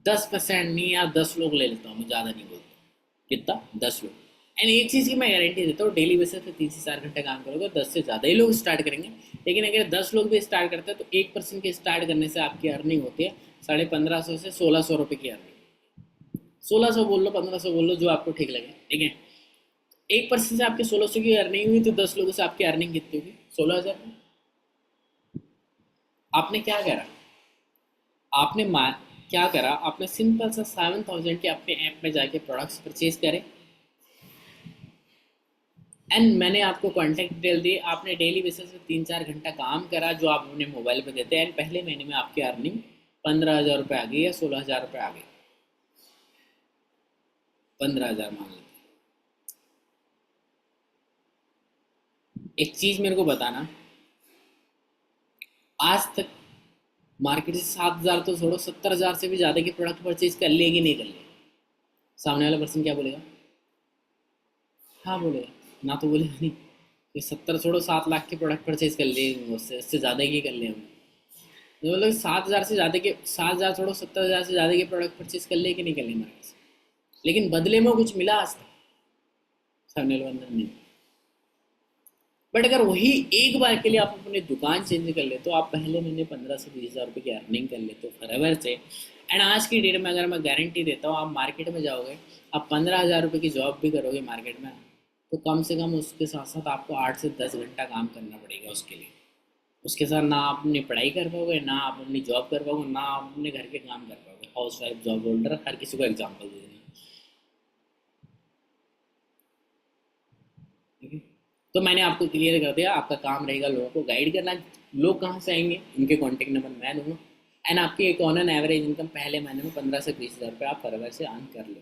10% नहीं यार 10 लोग ले लेता हूँ, मैं ज़्यादा नहीं बोलता। कितना? 10 लोग। एंड एक चीज़ की मैं गारंटी देता हूँ, डेली बेसिस पे 3 से 4 घंटे काम करोगे 10 से ज़्यादा ही लोग स्टार्ट करेंगे। लेकिन अगर 10 लोग भी स्टार्ट करते हैं तो 1% के स्टार्ट करने से आपकी अर्निंग होती है 1550 से 1600 रुपये की अर्निंग। 1600 बोल लो, 1500 बोल लो, जो आपको ठीक लगे, ठीक है। 1% से आपके 1600 की अर्निंग हुई तो 10 लोगों से आपकी अर्निंग कितनी होगी? 16,000। आपने क्या करा? आपने क्या करा? आपने सिंपल सा 7,000 के अपने ऐप में जाके प्रोडक्ट्स परचेज करे एंड मैंने आपको कॉन्टैक्ट डिटेल दी, आपने डेली बेसिस पे 3-4 घंटा काम करा जो आप अपने मोबाइल पे देते हैं एंड पहले महीने में आपकी अर्निंग 15,000 रुपये आ गई या 16,000 रुपये आ गई। 15,000 मान लेते हैं। एक चीज़ मेरे को बताना, आज तक मार्केट से 7,000 तो छोड़ो, 70,000 से भी ज़्यादा की प्रोडक्ट परचेज कर लेगी नहीं कर लेगी? सामने वाला पर्सन क्या बोलेगा? हाँ बोलेगा, ना तो बोलेगा नहीं कि 70 छोड़ो 7 लाख के प्रोडक्ट परचेज कर लेंगे, उससे इससे ज़्यादा की कर लेंगे। तो मतलब 7,000 से ज़्यादा के, 7,000 छोड़ो 70,000 से ज़्यादा के प्रोडक्ट परचेज कर ले कि नहीं कर ले मार्केट से, लेकिन बदले में कुछ मिला आज तक सामने वाले बंदर नहीं। बट अगर वही एक बार के लिए आप अपनी दुकान चेंज कर ले तो आप पहले महीने 15 से 20 हज़ार रुपये की अर्निंग कर लेते हो फॉरएवर से। एंड आज की डेट में अगर मैं गारंटी देता हूँ, आप मार्केट में जाओगे, आप 15,000 रुपये की जॉब भी करोगे मार्केट में, तो कम से कम उसके साथ साथ आपको 8 से 10 घंटा काम करना पड़ेगा उसके लिए। उसके साथ ना आप अपनी पढ़ाई कर पाओगे, ना आप अपनी जॉब कर पाओगे, ना आप अपने घर के काम कर पाओगे। हाउस वाइफ, जॉब होल्डर, हर किसी को एग्जाम्पल दे देना, ठीक है। तो मैंने आपको क्लियर कर दिया, आपका काम रहेगा लोगों को गाइड करना। लोग कहाँ से आएंगे? उनके कॉन्टेक्ट नंबर मैं दूंगा एंड आपकी एक ऑन एन एवरेज इनकम पहले महीने में 15 से 20 हज़ार रुपये आप फॉरएवर से अर्न कर लो,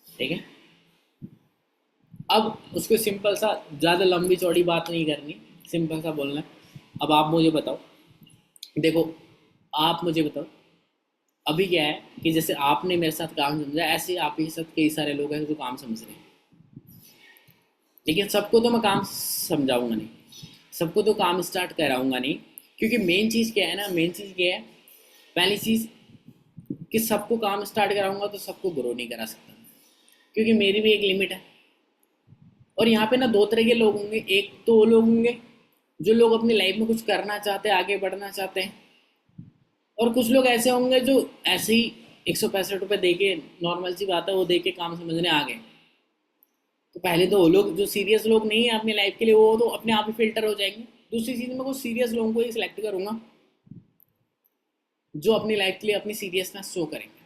ठीक है। अब उसको सिंपल सा, ज़्यादा लंबी चौड़ी बात नहीं करनी, सिंपल सा बोलना है। अब आप मुझे बताओ, देखो आप मुझे बताओ, अभी क्या है कि जैसे आपने मेरे साथ काम समझा, ऐसे ही आप ही साथ कई सारे लोग हैं जो काम समझ रहे हैं, लेकिन सबको तो मैं काम समझाऊंगा नहीं, सबको तो काम स्टार्ट कराऊंगा नहीं। क्योंकि मेन चीज़ क्या है ना, मेन चीज़ क्या है, पहली चीज़ कि सबको काम स्टार्ट कराऊंगा तो सबको ग्रो नहीं करा सकता, क्योंकि मेरी भी एक लिमिट है। और यहाँ पे ना दो तरह के लोग होंगे, एक तो वो लोग होंगे जो लोग अपनी लाइफ में कुछ करना चाहते हैं, आगे बढ़ना चाहते हैं, और कुछ लोग ऐसे होंगे जो ऐसे ही 165 रुपये दे के, नॉर्मल सी बात है, वो दे के काम समझने आ गए। तो पहले तो वो लोग जो सीरियस लोग नहीं है अपनी लाइफ के लिए, वो तो अपने आप ही फिल्टर हो जाएंगे। दूसरी चीज़ में कुछ सीरियस लोगों को ही सिलेक्ट करूंगा जो अपनी लाइफ के लिए अपनी सीरियसनेस शो करेंगे।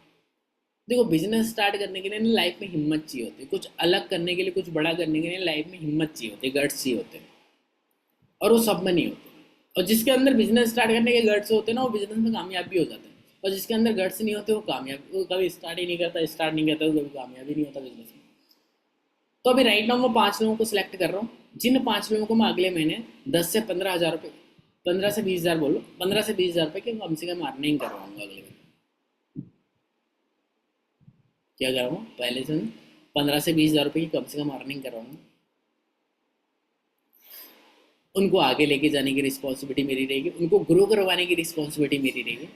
देखो बिजनेस स्टार्ट करने के लिए ना लाइफ में हिम्मत चाहिए होती है, कुछ अलग करने के लिए, कुछ बड़ा करने के लिए लाइफ में हिम्मत चाहिए होती है, गट्स चाहिए होते हैं, और वो सब में नहीं होते। और जिसके अंदर बिजनेस स्टार्ट करने के गट्स होते हैं ना, वो बिजनेस में कामयाब भी हो जाते हैं। और जिसके अंदर गट्स नहीं होते, वो कामयाब, वो कभी स्टार्ट ही नहीं करता, स्टार्ट नहीं करता, वो कभी कामयाब ही नहीं होता बिजनेस में। तो अभी राइट नाउ मैं 5 लोगों को सिलेक्ट कर रहा हूँ, जिन 5 लोगों को मैं अगले महीने 10 से 15 हज़ार रुपये, 15 से 20 हज़ार बोलो, 15 से 20 हज़ार रुपये के कम से कम अर्निंग करवाऊंगा अगले महीने। क्या कराऊंगा? पहले से 15 से 20 हज़ार रुपये की कम से कम अर्निंग करवाऊंगा। उनको आगे लेके जाने की रिस्पॉन्सिबिलिटी मेरी रहेगी, उनको ग्रो करवाने की रिस्पॉन्सिबिलिटी मेरी रहेगी,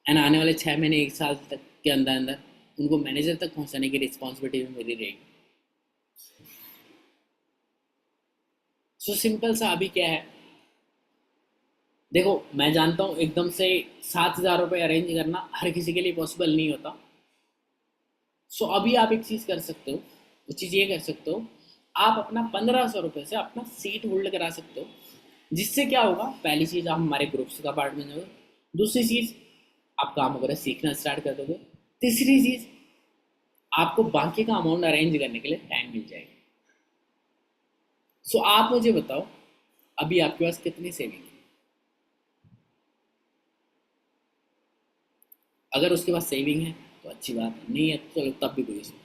एंड आने वाले 6 महीने 1 साल तक के अंदर अंदर उनको मैनेजर तक पहुंचाने की रिस्पॉन्सिबिलिटी मेरी रहेगी। सो सिंपल सा अभी क्या है, देखो मैं जानता हूँ एकदम से 7,000 रुपये अरेंज करना हर किसी के लिए पॉसिबल नहीं होता। सो अभी आप एक चीज़ कर सकते हो, वो चीज़ ये कर सकते हो, आप अपना 1,500 रुपये से अपना सीट होल्ड करा सकते हो। जिससे क्या होगा, पहली चीज़ आप हमारे ग्रुप्स का पार्ट बन जाओगे, दूसरी चीज़ आप काम वगैरह सीखना स्टार्ट कर दोगे, तीसरी चीज़ आपको बाकी का अमाउंट अरेंज करने के लिए टाइम मिल जाएगा। सो आप मुझे बताओ, अभी आपके पास कितनी सेविंग है? अगर उसके पास सेविंग है तो अच्छी बात है, नहीं है तो चलो तब भी कोई इशू नहीं।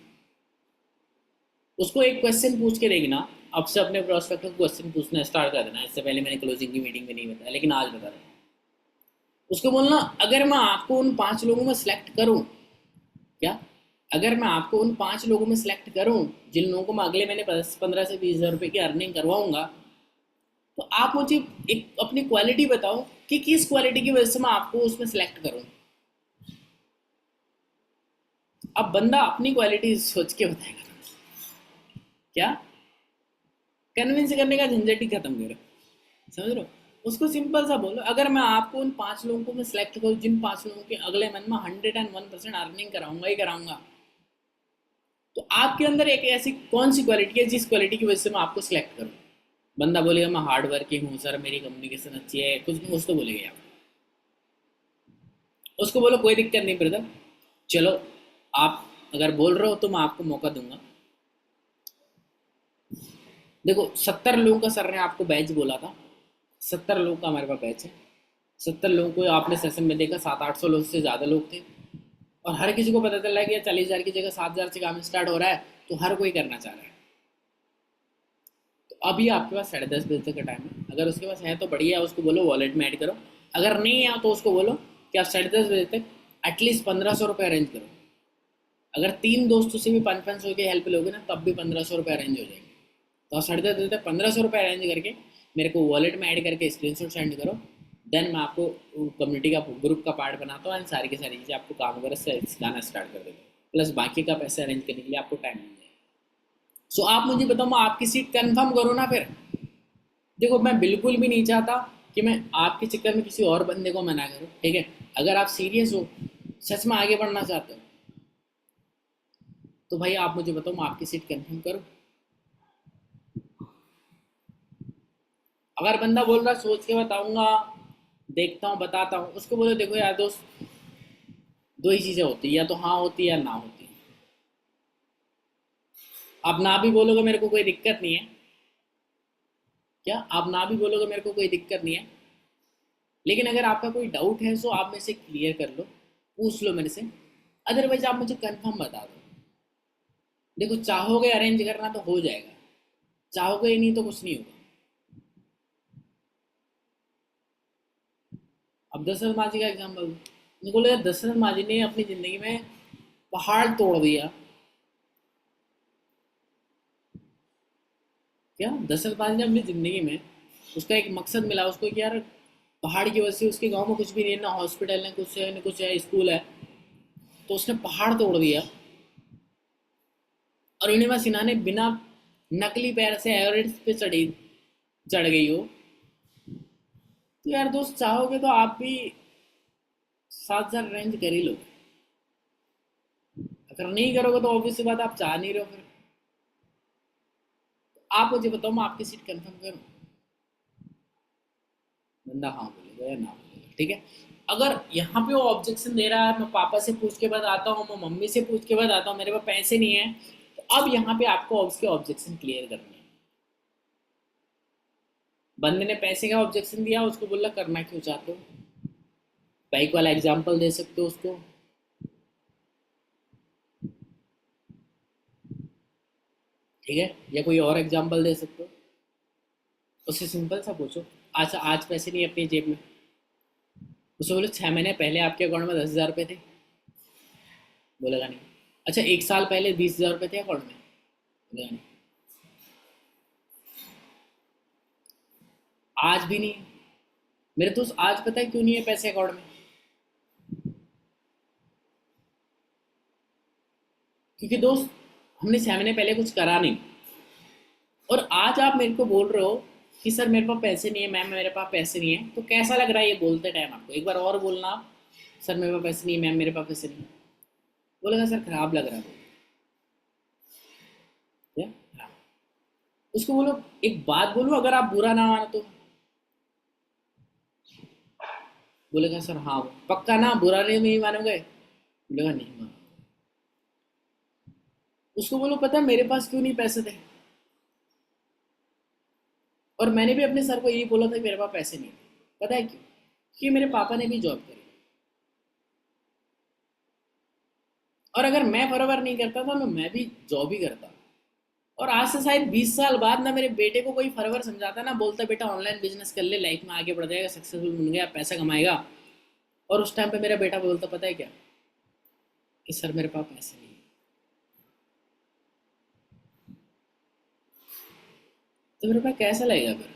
उसको एक क्वेश्चन पूछ के देखना, अब से अपने प्रोस्पेक्ट को क्वेश्चन पूछना स्टार्ट कर देना। इससे पहले मैंने क्लोजिंग की मीटिंग में नहीं बताया, लेकिन आज बता रहा हूँ। उसको बोलना, अगर मैं आपको उन 5 लोगों में सिलेक्ट करूं, क्या, अगर मैं आपको उन 5 लोगों में सिलेक्ट करूं जिन लोगों को मैं अगले महीने 15 से 20 हज़ार रुपये की अर्निंग करवाऊंगा, तो आप मुझे एक अपनी क्वालिटी बताओ कि किस क्वालिटी की वजह से मैं आपको उसमें सिलेक्ट करूं। अब बंदा अपनी क्वालिटी सोच के बताएगा, क्या कन्विंस करने का झंझट ही खत्म करो, समझ रहे हो? उसको सिंपल सा बोलो, अगर मैं आपको उन 5 लोगों को मैं सिलेक्ट करूँ जिन 5 लोगों के अगले मंथ में 101% अर्निंग कराऊंगा ही कराऊंगा, तो आपके अंदर एक ऐसी कौन सी क्वालिटी है जिस क्वालिटी की वजह से मैं आपको सिलेक्ट करूँ? बंदा बोलेगा मैं हार्ड वर्किंग हूँ सर, मेरी कम्युनिकेशन अच्छी है, कुछ भी कुछ तो बोलेगा आप। उसको बोलो कोई दिक्कत नहीं ब्रदर, चलो आप अगर बोल रहे हो तो मैं आपको मौका दूंगा। देखो 70 लोगों का सर ने आपको बैच बोला था, 70 लोगों का हमारे पास बैच है। 70 लोगों को आपने सेशन में देखा, 700-800 लोग से ज़्यादा लोग थे, और हर किसी को पता चला कि 40,000 की जगह 7,000 से काम स्टार्ट हो रहा है, तो हर कोई करना चाह रहा है। तो अभी आपके पास 10:30 बजे तक का टाइम है, अगर उसके पास है तो बढ़िया है, उसको बोलो वॉलेट में ऐड करो। अगर नहीं है तो उसको बोलो कि आप 10:30 बजे तक एटलीस्ट 1,500 रुपये अरेंज करो। अगर 3 दोस्तों से भी 500-500 की हेल्प लोगे ना, तब भी 1,500 रुपये अरेंज हो जाएंगे। तो आप 10:30 बजे तक 1,500 रुपये अरेंज करके मेरे को वॉलेट में ऐड करके स्क्रीनशॉट सेंड करो। देन मैं आपको कम्युनिटी का ग्रुप का पार्ट बनाता हूँ एंड सारी की सारी चीज़ें आपको काम वगैरह से सिखाना स्टार्ट कर देता हूँ, प्लस बाकी का पैसे अरेंज करने के लिए आपको टाइम मिल जाएगा। सो आप मुझे बताओ, मैं आपकी सीट कंफर्म करूँ ना फिर? देखो मैं बिल्कुल भी नहीं चाहता कि मैं आपके चक्कर में किसी और बंदे को मना करूँ, ठीक है? अगर आप सीरियस हो, सच में आगे बढ़ना चाहते हो, तो भाई आप मुझे बताओ, मैं आपकी सीट कंफर्म करूँ? अगर बंदा बोल रहा है सोच के बताऊंगा, देखता हूँ बताता हूँ, उसको बोलो देखो यार दोस्त, दो ही चीज़ें होती है, या तो हाँ होती है या ना होती है। आप ना भी बोलोगे मेरे को कोई दिक्कत नहीं है, क्या आप ना भी बोलोगे मेरे को कोई दिक्कत नहीं है, लेकिन अगर आपका कोई डाउट है तो आप मेरे से क्लियर कर लो, पूछ लो मेरे से, अदरवाइज आप मुझे कंफर्म बता दो। देखो चाहोगे अरेंज करना तो हो जाएगा, चाहोगे ही नहीं तो कुछ नहीं होगा। अब दशरथ मांझी का एग्जाम्पल, उनको लगा दशरथ मांझी ने अपनी ज़िंदगी में पहाड़ तोड़ दिया। क्या दशरथ मांझी ने अपनी ज़िंदगी में, उसका एक मकसद मिला उसको कि यार पहाड़ की वजह से उसके गांव में कुछ भी नहीं है, ना हॉस्पिटल है, कुछ है, ना कुछ है, स्कूल है, तो उसने पहाड़ तोड़ दिया। और अरुणिमा सिन्हा ने बिना नकली पैर से एवरेस्ट पे चढ़ गई हो। तो यार दोस्त चाहोगे तो आप भी 7,000 रेंज कर ही लो। अगर नहीं करोगे तो ऑब्वियस सी बात आप चाह नहीं रहे हो फिर। आप मुझे बताओ, मैं आपकी सीट कंफर्म करूँ? बंदा हाँ बोलेगा या ना बोलेगा, ठीक है? अगर यहाँ पे वो ऑब्जेक्शन दे रहा है, मैं पापा से पूछ के बाद आता हूँ, मैं मम्मी से पूछ के बाद आता हूँ, मेरे पास पैसे नहीं है, तो अब यहाँ पे आपको उसके ऑब्जेक्शन क्लियर करने हैं। बंदे ने पैसे का ऑब्जेक्शन दिया, उसको बोला करना क्यों चाहते हो? बाइक वाला एग्जाम्पल दे सकते हो उसको, ठीक है? या कोई और एग्जाम्पल दे सकते हो, उससे सिंपल सा पूछो। अच्छा आज पैसे नहीं है अपनी जेब में, उससे बोलो 6 महीने पहले आपके अकाउंट में 10,000 रुपये थे, बोलेगा नहीं। अच्छा 1 साल पहले 20,000 रुपये थे अकाउंट में, बोलेगा नहीं। आज भी नहीं है। मेरे दोस्त आज पता है क्यों नहीं है पैसे अकाउंट में? क्योंकि दोस्त हमने 6 महीने पहले कुछ करा नहीं, और आज आप मेरे को बोल रहे हो कि सर मेरे पास पैसे नहीं है, मैम मेरे पास पैसे नहीं है, तो कैसा लग रहा है ये बोलते टाइम आपको? एक बार और बोलना आप, सर मेरे पास पैसे नहीं है, मैम मेरे पास पैसे नहीं है। बोलेगा सर खराब लग रहा है, क्या खराब? उसको बोलो एक बात बोलो, अगर आप बुरा ना मानो तो। बोलेगा सर हाँ पक्का ना, बुरा नहीं मानोगे? बोलेगा नहीं मानो। उसको बोलो पता है मेरे पास क्यों नहीं पैसे थे, और मैंने भी अपने सर को यही बोला था कि मेरे पास पैसे नहीं थे, पता है क्यों? कि मेरे पापा ने भी जॉब करी, और अगर मैं बराबर नहीं करता था तो मैं भी जॉब ही करता। और आज से शायद 20 साल बाद ना मेरे बेटे को कोई फरवर समझाता ना, बोलता बेटा ऑनलाइन बिजनेस कर ले, लाइफ में आगे बढ़ जाएगा, सक्सेसफुल बन गया, पैसा कमाएगा, और उस टाइम पे मेरा बेटा बोलता पता है क्या, कि सर मेरे पास पैसे नहीं है, तो मेरे पास कैसा लगेगा फिर?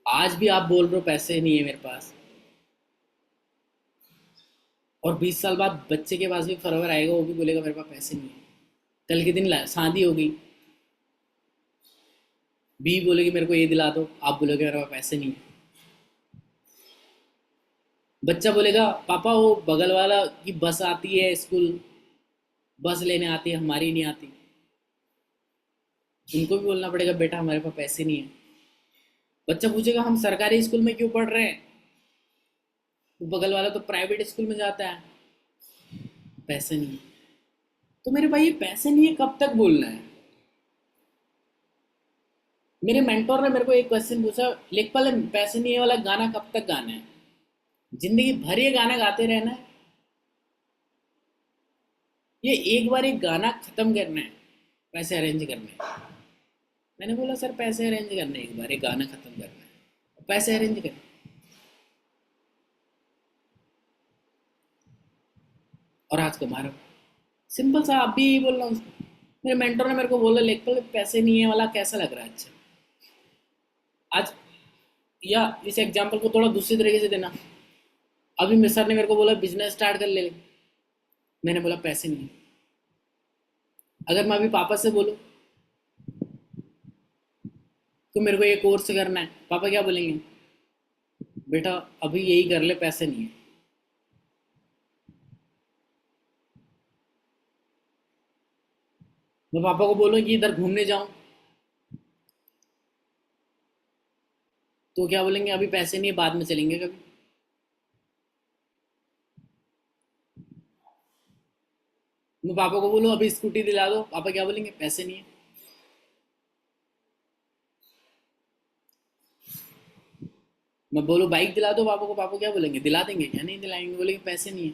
आज भी आप बोल रहे हो पैसे नहीं है मेरे पास, और 20 साल बाद बच्चे के पास भी फरवर आएगा, वो भी बोलेगा मेरे पास पैसे नहीं है। कल के दिन शादी होगी, बीवी बोलेगी मेरे को ये दिला दो, आप बोलोगे मेरे पास पैसे नहीं है। बच्चा बोलेगा पापा वो बगल वाला की बस आती है स्कूल, बस लेने आती है, हमारी नहीं आती। उनको भी बोलना पड़ेगा बेटा हमारे पास पैसे नहीं है। बच्चा पूछेगा हम सरकारी स्कूल में क्यों पढ़ रहे हैं, वो बगल वाला तो प्राइवेट स्कूल में जाता है, पैसे नहीं है। तो मेरे भाई ये पैसे नहीं है कब तक बोलना है। मेरे मेंटोर ने मेरे को एक क्वेश्चन पूछा, लेखपाल पैसे नहीं है वाला गाना कब तक गाना है, जिंदगी भर ये गाना गाते रहना है, ये एक बार एक गाना खत्म करना है, पैसे अरेंज करने हैं। मैंने बोला सर पैसे अरेंज करने हैं, एक बार एक गाना खत्म करना है, पैसे अरेंज करने। और आज कमा रहा हूँ, सिंपल सा। आप भी यही बोल रहा हूँ उसको। मेरे मेंटर ने मेरे को बोला लेखपाल पैसे नहीं है वाला कैसा लग रहा है। अच्छा आज, या इस एग्जाम्पल को थोड़ा दूसरी तरीके से देना, अभी मेरे सर ने मेरे को बोला बिजनेस स्टार्ट कर ले, मैंने बोला पैसे नहीं है। अगर मैं अभी पापा से बोलूँ तो मेरे को ये कोर्स करना है, पापा क्या बोलेंगे, बेटा अभी यही कर ले पैसे नहीं है। मैं पापा को बोलूँ कि इधर घूमने जाऊँ तो क्या बोलेंगे अभी पैसे नहीं है बाद में चलेंगे कभी। मैं पापा को बोलूँ अभी स्कूटी दिला दो, पापा क्या बोलेंगे पैसे नहीं है। मैं बोलूँ बाइक दिला दो पापा को, पापा क्या बोलेंगे दिला देंगे क्या, नहीं दिलाएंगे, बोलेंगे पैसे नहीं है।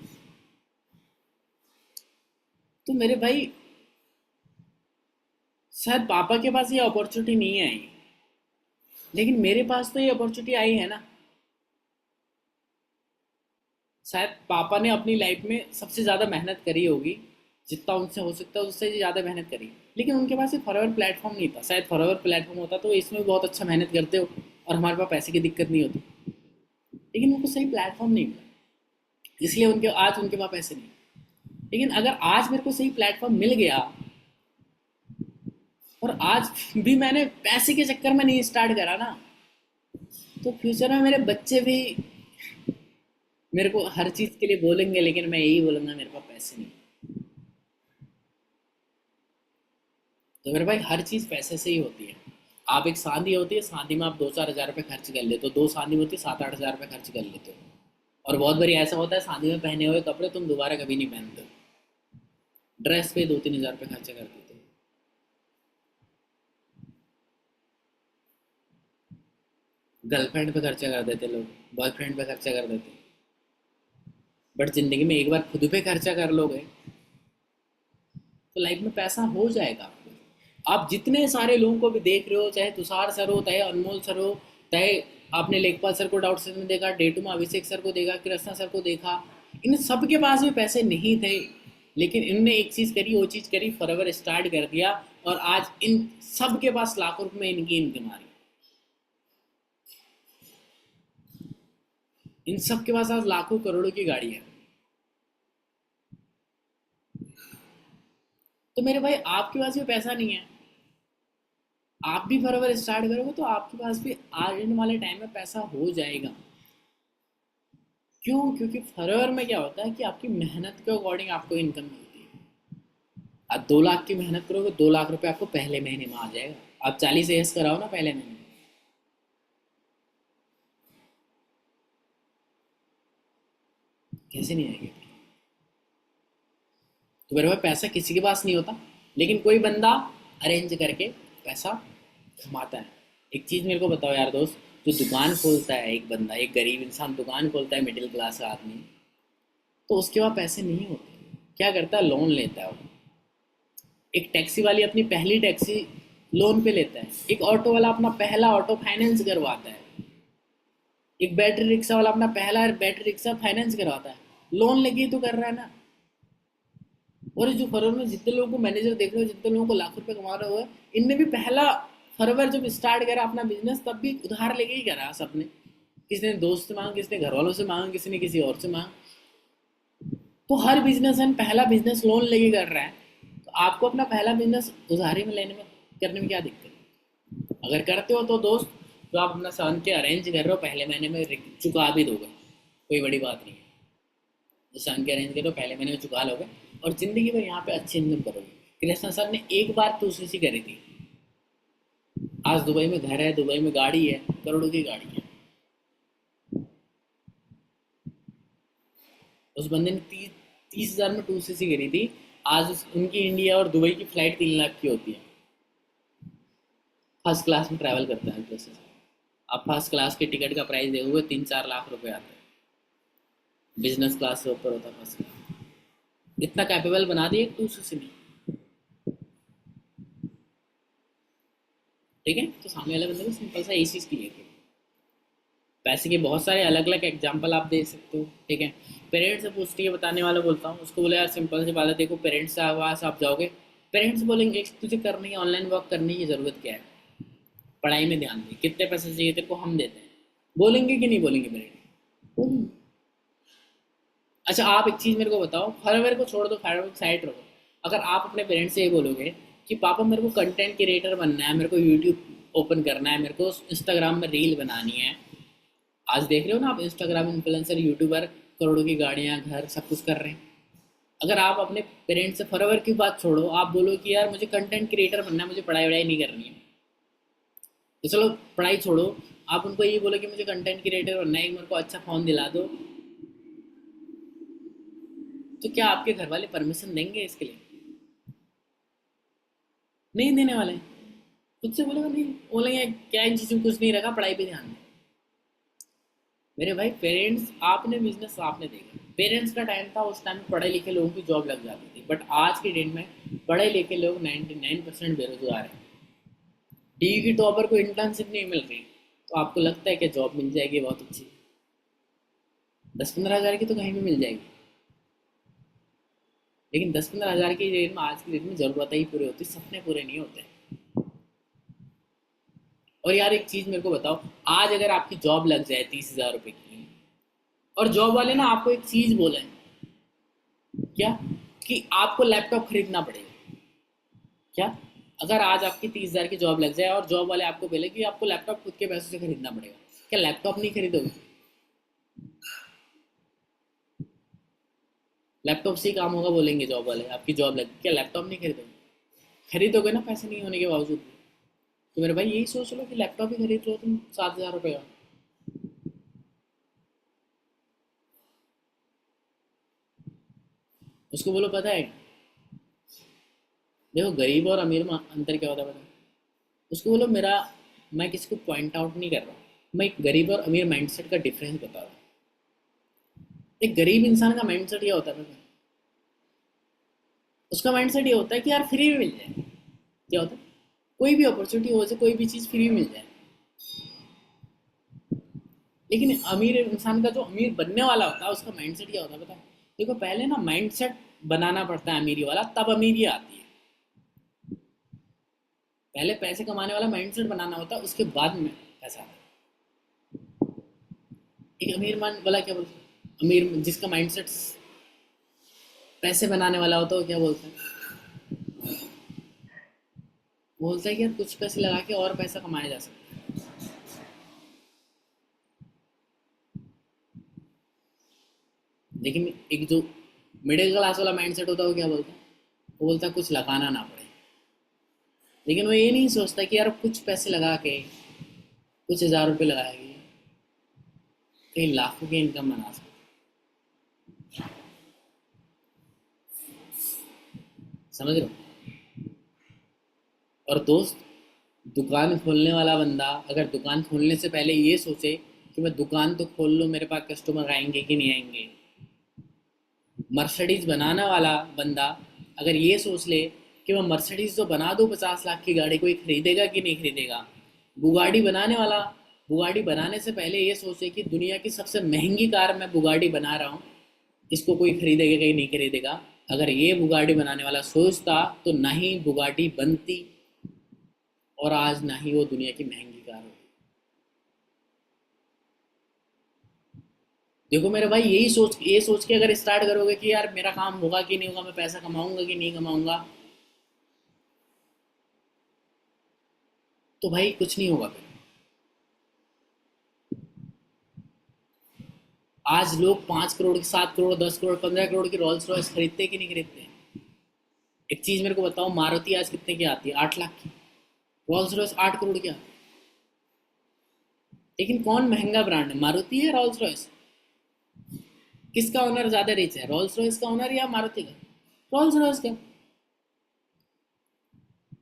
तो मेरे भाई शायद पापा के पास ये अपॉर्चुनिटी नहीं आई, लेकिन मेरे पास तो ये अपॉर्चुनिटी आई है ना। शायद पापा ने अपनी लाइफ में सबसे ज़्यादा मेहनत करी होगी, जितना उनसे हो सकता है उससे ज़्यादा मेहनत करी, लेकिन उनके पास ये फॉरएवर प्लेटफॉर्म नहीं था। शायद फॉरएवर प्लेटफॉर्म होता तो इसमें भी बहुत अच्छा मेहनत करते हो और हमारे पास पैसे की दिक्कत नहीं होती, लेकिन उनको सही प्लेटफॉर्म नहीं मिला, इसलिए उनके आज उनके पास पैसे नहीं। लेकिन अगर आज मेरे को सही प्लेटफॉर्म मिल गया और आज भी मैंने पैसे के चक्कर में नहीं स्टार्ट करा ना, तो फ्यूचर में मेरे बच्चे भी मेरे को हर चीज़ के लिए बोलेंगे, लेकिन मैं यही बोलूँगा मेरे पास पैसे नहीं। तो मेरे भाई हर चीज़ पैसे से ही होती है। आप एक शादी होती है, शादी में आप 2-4 हज़ार रुपये खर्च कर लेते हो, दो शादी में होती है 7-8 हज़ार रुपये खर्च कर लेते हो, और बहुत बारी ऐसा होता है शादी में पहने हुए कपड़े तुम दोबारा कभी नहीं पहनते हो, ड्रेस पे 2-3 हज़ार रुपये खर्च कर देते हो। गर्लफ्रेंड पे खर्चा कर देते लोग, बॉयफ्रेंड पे खर्चा कर देते, बट जिंदगी में एक बार खुद पे खर्चा कर लोगे तो लाइफ में पैसा हो जाएगा आपको। आप जितने सारे लोगों को भी देख रहे हो, चाहे तुषार सर हो, चाहे अनमोल सर हो, चाहे आपने लेखपाल सर को डाउट सेशन में देखा, डेटू में अभिषेक सर को देखा, कृष्णा सर को देखा, इन सबके पास भी पैसे नहीं थे, लेकिन इनने एक चीज़ करी, वो चीज़ करी, फॉरएवर स्टार्ट कर दिया, और आज इन सब के पास लाखों रुपए में इनकी इनकम आ रही है। इन सब के पास आज लाखों करोड़ों की गाड़ी है। तो मेरे भाई आपके पास भी पैसा नहीं है, आप भी फॉरएवर स्टार्ट करोगे तो आपके पास भी आने वाले टाइम में पैसा हो जाएगा। क्यों? क्योंकि फॉरएवर में क्या होता है कि आपकी मेहनत के अकॉर्डिंग आपको इनकम मिलती है। आप 2 लाख की मेहनत करोगे, 2 लाख रुपए आपको पहले महीने में आ जाएगा। आप 40 एस कराओ ना पहले महीने में, कैसे नहीं आएंगे। तो मेरे पास पैसा किसी के पास नहीं होता, लेकिन कोई बंदा अरेंज करके पैसा कमाता है। एक चीज़ मेरे को बताओ यार दोस्त, जो दुकान खोलता है एक बंदा, एक गरीब इंसान दुकान खोलता है, मिडिल क्लास का आदमी, तो उसके पास पैसे नहीं होते, क्या करता है लोन लेता है वो। एक टैक्सी वाली अपनी पहली टैक्सी लोन पे लेता है, एक ऑटो वाला अपना पहला ऑटो फाइनेंस करवाता है, एक बैटरी रिक्शा वाला अपना पहला बैटरी रिक्शा फाइनेंस करवाता है, लोन लेके ही तो कर रहा है ना। और ये जो फरवर में जितने लोगों को मैनेजर देख रहे हो, जितने लोगों को लाख रुपए कमा रहे हो, इनने भी पहला फरवर जब स्टार्ट करा अपना बिजनेस तब भी उधार लेके ही करा सबने। किसी ने दोस्त से मांगा, किसी ने घर वालों से मांगा, किसी ने किसी और से मांगा। तो हर बिजनेस पहला बिजनेस लोन लेके कर रहा है। तो तो आपको अपना पहला बिजनेस उधारी में लेने में करने में क्या दिक्कत है? अगर करते हो तो दोस्त, तो आप अपना सन के अरेंज कर रहे हो, पहले महीने में चुका भी दोगे, कोई बड़ी बात नहीं है। तो सन के अरेंज करो, पहले महीने में चुका लोगे और ज़िंदगी भर यहाँ पे अच्छी इनकम करोगे। कृष्णा सर ने एक बार तो उसी करी थी, आज दुबई में घर है, दुबई में गाड़ी है, करोड़ों की गाड़ी है। उस बंदे ने 30,000 में 2cc करी थी। आज उनकी इंडिया और दुबई की फ्लाइट 3 लाख की होती है। फर्स्ट क्लास में ट्रैवल करता है प्लेसेस। आप फर्स्ट क्लास के टिकट का प्राइस देखोगे 3-4 लाख रुपए आता है। बिजनेस क्लास से ऊपर होता है फर्स्ट क्लास। इतना कैपेबल बना दिए 2cc में। ठीक है, तो सामने वाले बंदे को सिंपल सा इसी चीज़ क्लियर। पैसे के बहुत सारे अलग अलग एग्जाम्पल आप दे सकते हो। ठीक है, पेरेंट्स से पूछती है, बताने वाला बोलता हूँ उसको, बोले यार सिंपल सी बात है, देखो पेरेंट्स के पास आप जाओगे, पेरेंट्स बोलेंगे तुझे करनी है ऑनलाइन वर्क करने की ज़रूरत क्या है, पढ़ाई में ध्यान दे, कितने पैसे चाहिए तेरे को हम देते हैं। बोलेंगे कि नहीं बोलेंगे पेरेंट्स? अच्छा आप एक चीज़ मेरे को बताओ, हार्डवेयर को छोड़ दो, हार्डवेयर साइड रखो, अगर आप अपने पेरेंट्स से ये बोलोगे कि पापा मेरे को कंटेंट क्रिएटर बनना है, मेरे को यूट्यूब ओपन करना है, मेरे को इंस्टाग्राम में रील बनानी है। आज देख रहे हो ना आप, इंस्टाग्राम इन्फ्लुएंसर, यूट्यूबर, करोड़ों की गाड़ियाँ, घर, सब कुछ कर रहे हैं। अगर आप अपने पेरेंट्स से फॉरएवर की बात छोड़ो, आप बोलो कि यार मुझे कंटेंट क्रिएटर बनना है, मुझे पढ़ाई वढ़ाई नहीं करनी है, तो चलो पढ़ाई छोड़ो, आप उनको ये बोलो कि मुझे कंटेंट क्रिएटर बनना है, मेरे को अच्छा फ़ोन दिला दो, तो क्या आपके घर वाले परमिशन देंगे इसके लिए? नहीं देने वाले हैं। खुद से बोलेगा नहीं, बोलेंगे क्या इन चीज़ों में कुछ नहीं रखा, पढ़ाई पे ध्यान दे। मेरे भाई पेरेंट्स, आपने बिजनेस आपने देखा, पेरेंट्स का टाइम था, उस टाइम पढ़े लिखे लोगों की जॉब लग जाती थी, बट आज के डेट में पढ़े लिखे लोग 99% बेरोजगार हैं। डी की टॉपर को इंटर्नशिप नहीं मिल रही, तो आपको लगता है कि जॉब मिल जाएगी बहुत अच्छी? 10-15 हज़ार की तो कहीं भी मिल जाएगी, लेकिन 10-15 हज़ार की रेट में आज की डेट में ज़रूरतें ही पूरी होती, सपने पूरे नहीं होते। और यार एक चीज़ मेरे को बताओ, आज अगर आपकी जॉब लग जाए 30,000 रुपये की, और जॉब वाले ना आपको एक चीज़ बोले, क्या, कि आपको लैपटॉप खरीदना पड़ेगा, क्या, अगर आज आपकी 30,000 की जॉब लग जाए और जॉब वाले आपको बोले कि आपको लैपटॉप खुद के पैसों से खरीदना पड़ेगा, क्या लैपटॉप नहीं खरीदोगे? लैपटॉप से ही काम होगा बोलेंगे जॉब वाले, आपकी जॉब लगी, क्या लैपटॉप नहीं खरीदोगे? खरीदोगे ना, पैसे नहीं होने के बावजूद भी। तो मेरे भाई यही सोच लो कि लैपटॉप ही खरीद लो तुम 7,000 रुपये का। उसको बोलो पता है, देखो गरीब और अमीर में अंतर क्या होता है पता है? उसको बोलो मेरा, मैं किसी को पॉइंट आउट नहीं कर रहा हूँ, मैं एक गरीब और अमीर माइंडसेट का डिफरेंस बता रहा हूँ। एक गरीब इंसान का माइंडसेट ये होता है पता है? उसका माइंडसेट ये होता है कि यार फ्री में मिल जाए। क्या होता है? कोई भी अपॉर्चुनिटी हो जाए, कोई भी चीज़ फ्री में मिल जाए। लेकिन अमीर इंसान का, जो अमीर बनने वाला होता है, उसका माइंडसेट क्या होता है पता है? देखो पहले ना माइंडसेट बनाना पड़ता है अमीरी वाला, तब अमीरी आती है। पहले पैसे कमाने वाला माइंडसेट बनाना होता है, उसके बाद में पैसा आता है। एक अमीर मान बोला क्या बोलते हैं? अमीर जिसका माइंडसेट पैसे बनाने वाला होता है, वो क्या बोलता है? बोलता है कि यार कुछ पैसे लगा के और पैसा कमाया जा सकता है। लेकिन एक जो मिडिल क्लास वाला माइंडसेट होता है, वो क्या बोलता है? वो बोलता है कुछ लगाना ना पड़े। लेकिन वो ये नहीं सोचता कि यार कुछ पैसे लगा के, कुछ 1,000 रुपये लगाएगी, कई लाखों की इनकम बना सकते। समझ रहे हो? और दोस्त, दुकान खोलने वाला बंदा अगर दुकान खोलने से पहले ये सोचे कि मैं दुकान तो खोल लूँ, मेरे पास कस्टमर आएंगे कि नहीं आएंगे, मर्सिडीज बनाने वाला बंदा अगर ये सोच ले कि मैं मर्सिडीज तो बना दूँ 50 लाख की गाड़ी, कोई खरीदेगा कि नहीं खरीदेगा, बुगाड़ी बनाने वाला बुगाड़ी बनाने से पहले ये सोचे कि दुनिया की सबसे महंगी कार मैं बुगाड़ी बना रहा हूँ, इसको कोई खरीदेगा कि नहीं खरीदेगा, अगर ये बुगाड़ी बनाने वाला सोचता तो ना ही बुगाड़ी बनती, और आज ना ही वो दुनिया की महंगी कार होती। देखो मेरे भाई, ये सोच के अगर स्टार्ट करोगे कि यार मेरा काम होगा कि नहीं होगा, मैं पैसा कमाऊंगा कि नहीं कमाऊंगा, तो भाई कुछ नहीं होगा फिर। आज लोग 5 करोड़ की, 7 करोड़, 10 करोड़, 15 करोड़ की रॉल्स रॉयस खरीदते कि नहीं खरीदते? एक चीज मेरे को बताओ, मारुति आज कितने की आती है? 8 लाख की। रॉल्स रॉयस 8 करोड़ की आती है। लेकिन कौन महंगा ब्रांड है, मारुति है रॉल्स रॉयस? किसका ओनर ज्यादा रिच है, रॉल्स रॉयस का ओनर या मारुति का? रॉल्स रॉयस का।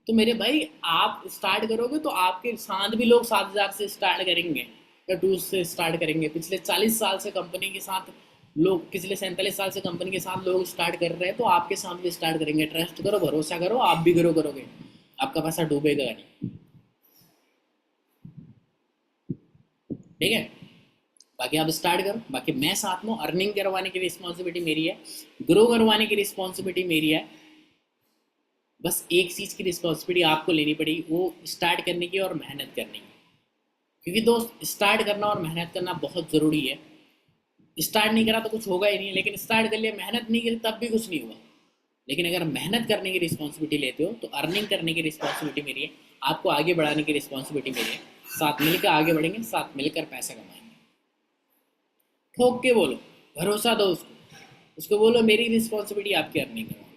तो मेरे भाई आप स्टार्ट करोगे तो आपके साथ भी लोग 7,000 से स्टार्ट करेंगे या 2 से स्टार्ट करेंगे। पिछले 40 साल से कंपनी के साथ लोग, पिछले 47 साल से कंपनी के साथ लोग स्टार्ट कर रहे हैं, तो आपके साथ भी स्टार्ट करेंगे। ट्रस्ट करो, भरोसा करो, आप भी ग्रो करोगे, आपका पैसा डूबेगा नहीं। ठीक है, बाकी आप स्टार्ट करो, बाकी मैं साथ में, अर्निंग करवाने की रिस्पॉन्सिबिलिटी मेरी है, ग्रो करवाने की रिस्पॉन्सिबिलिटी मेरी है। बस एक चीज़ की रिस्पॉन्सिबिलिटी आपको लेनी पड़ेगी, वो स्टार्ट करने की और मेहनत करने की। क्योंकि दोस्त, स्टार्ट करना और मेहनत करना बहुत ज़रूरी है। स्टार्ट नहीं करा तो कुछ होगा ही नहीं, लेकिन स्टार्ट कर लिया, मेहनत नहीं करी तब भी कुछ नहीं हुआ। लेकिन अगर मेहनत करने की रिस्पॉन्सिबिलिटी लेते हो तो अर्निंग करने की रिस्पॉन्सिबिलिटी मेरी है, आपको आगे बढ़ाने की रिस्पॉन्सिबिलिटी मेरी है। साथ मिलकर आगे बढ़ेंगे, साथ मिलकर पैसा कमाएंगे। ठोक के बोलो, भरोसा दो उसको, उसको बोलो मेरी रिस्पॉन्सिबिलिटी आपकी अर्निंग करवाना।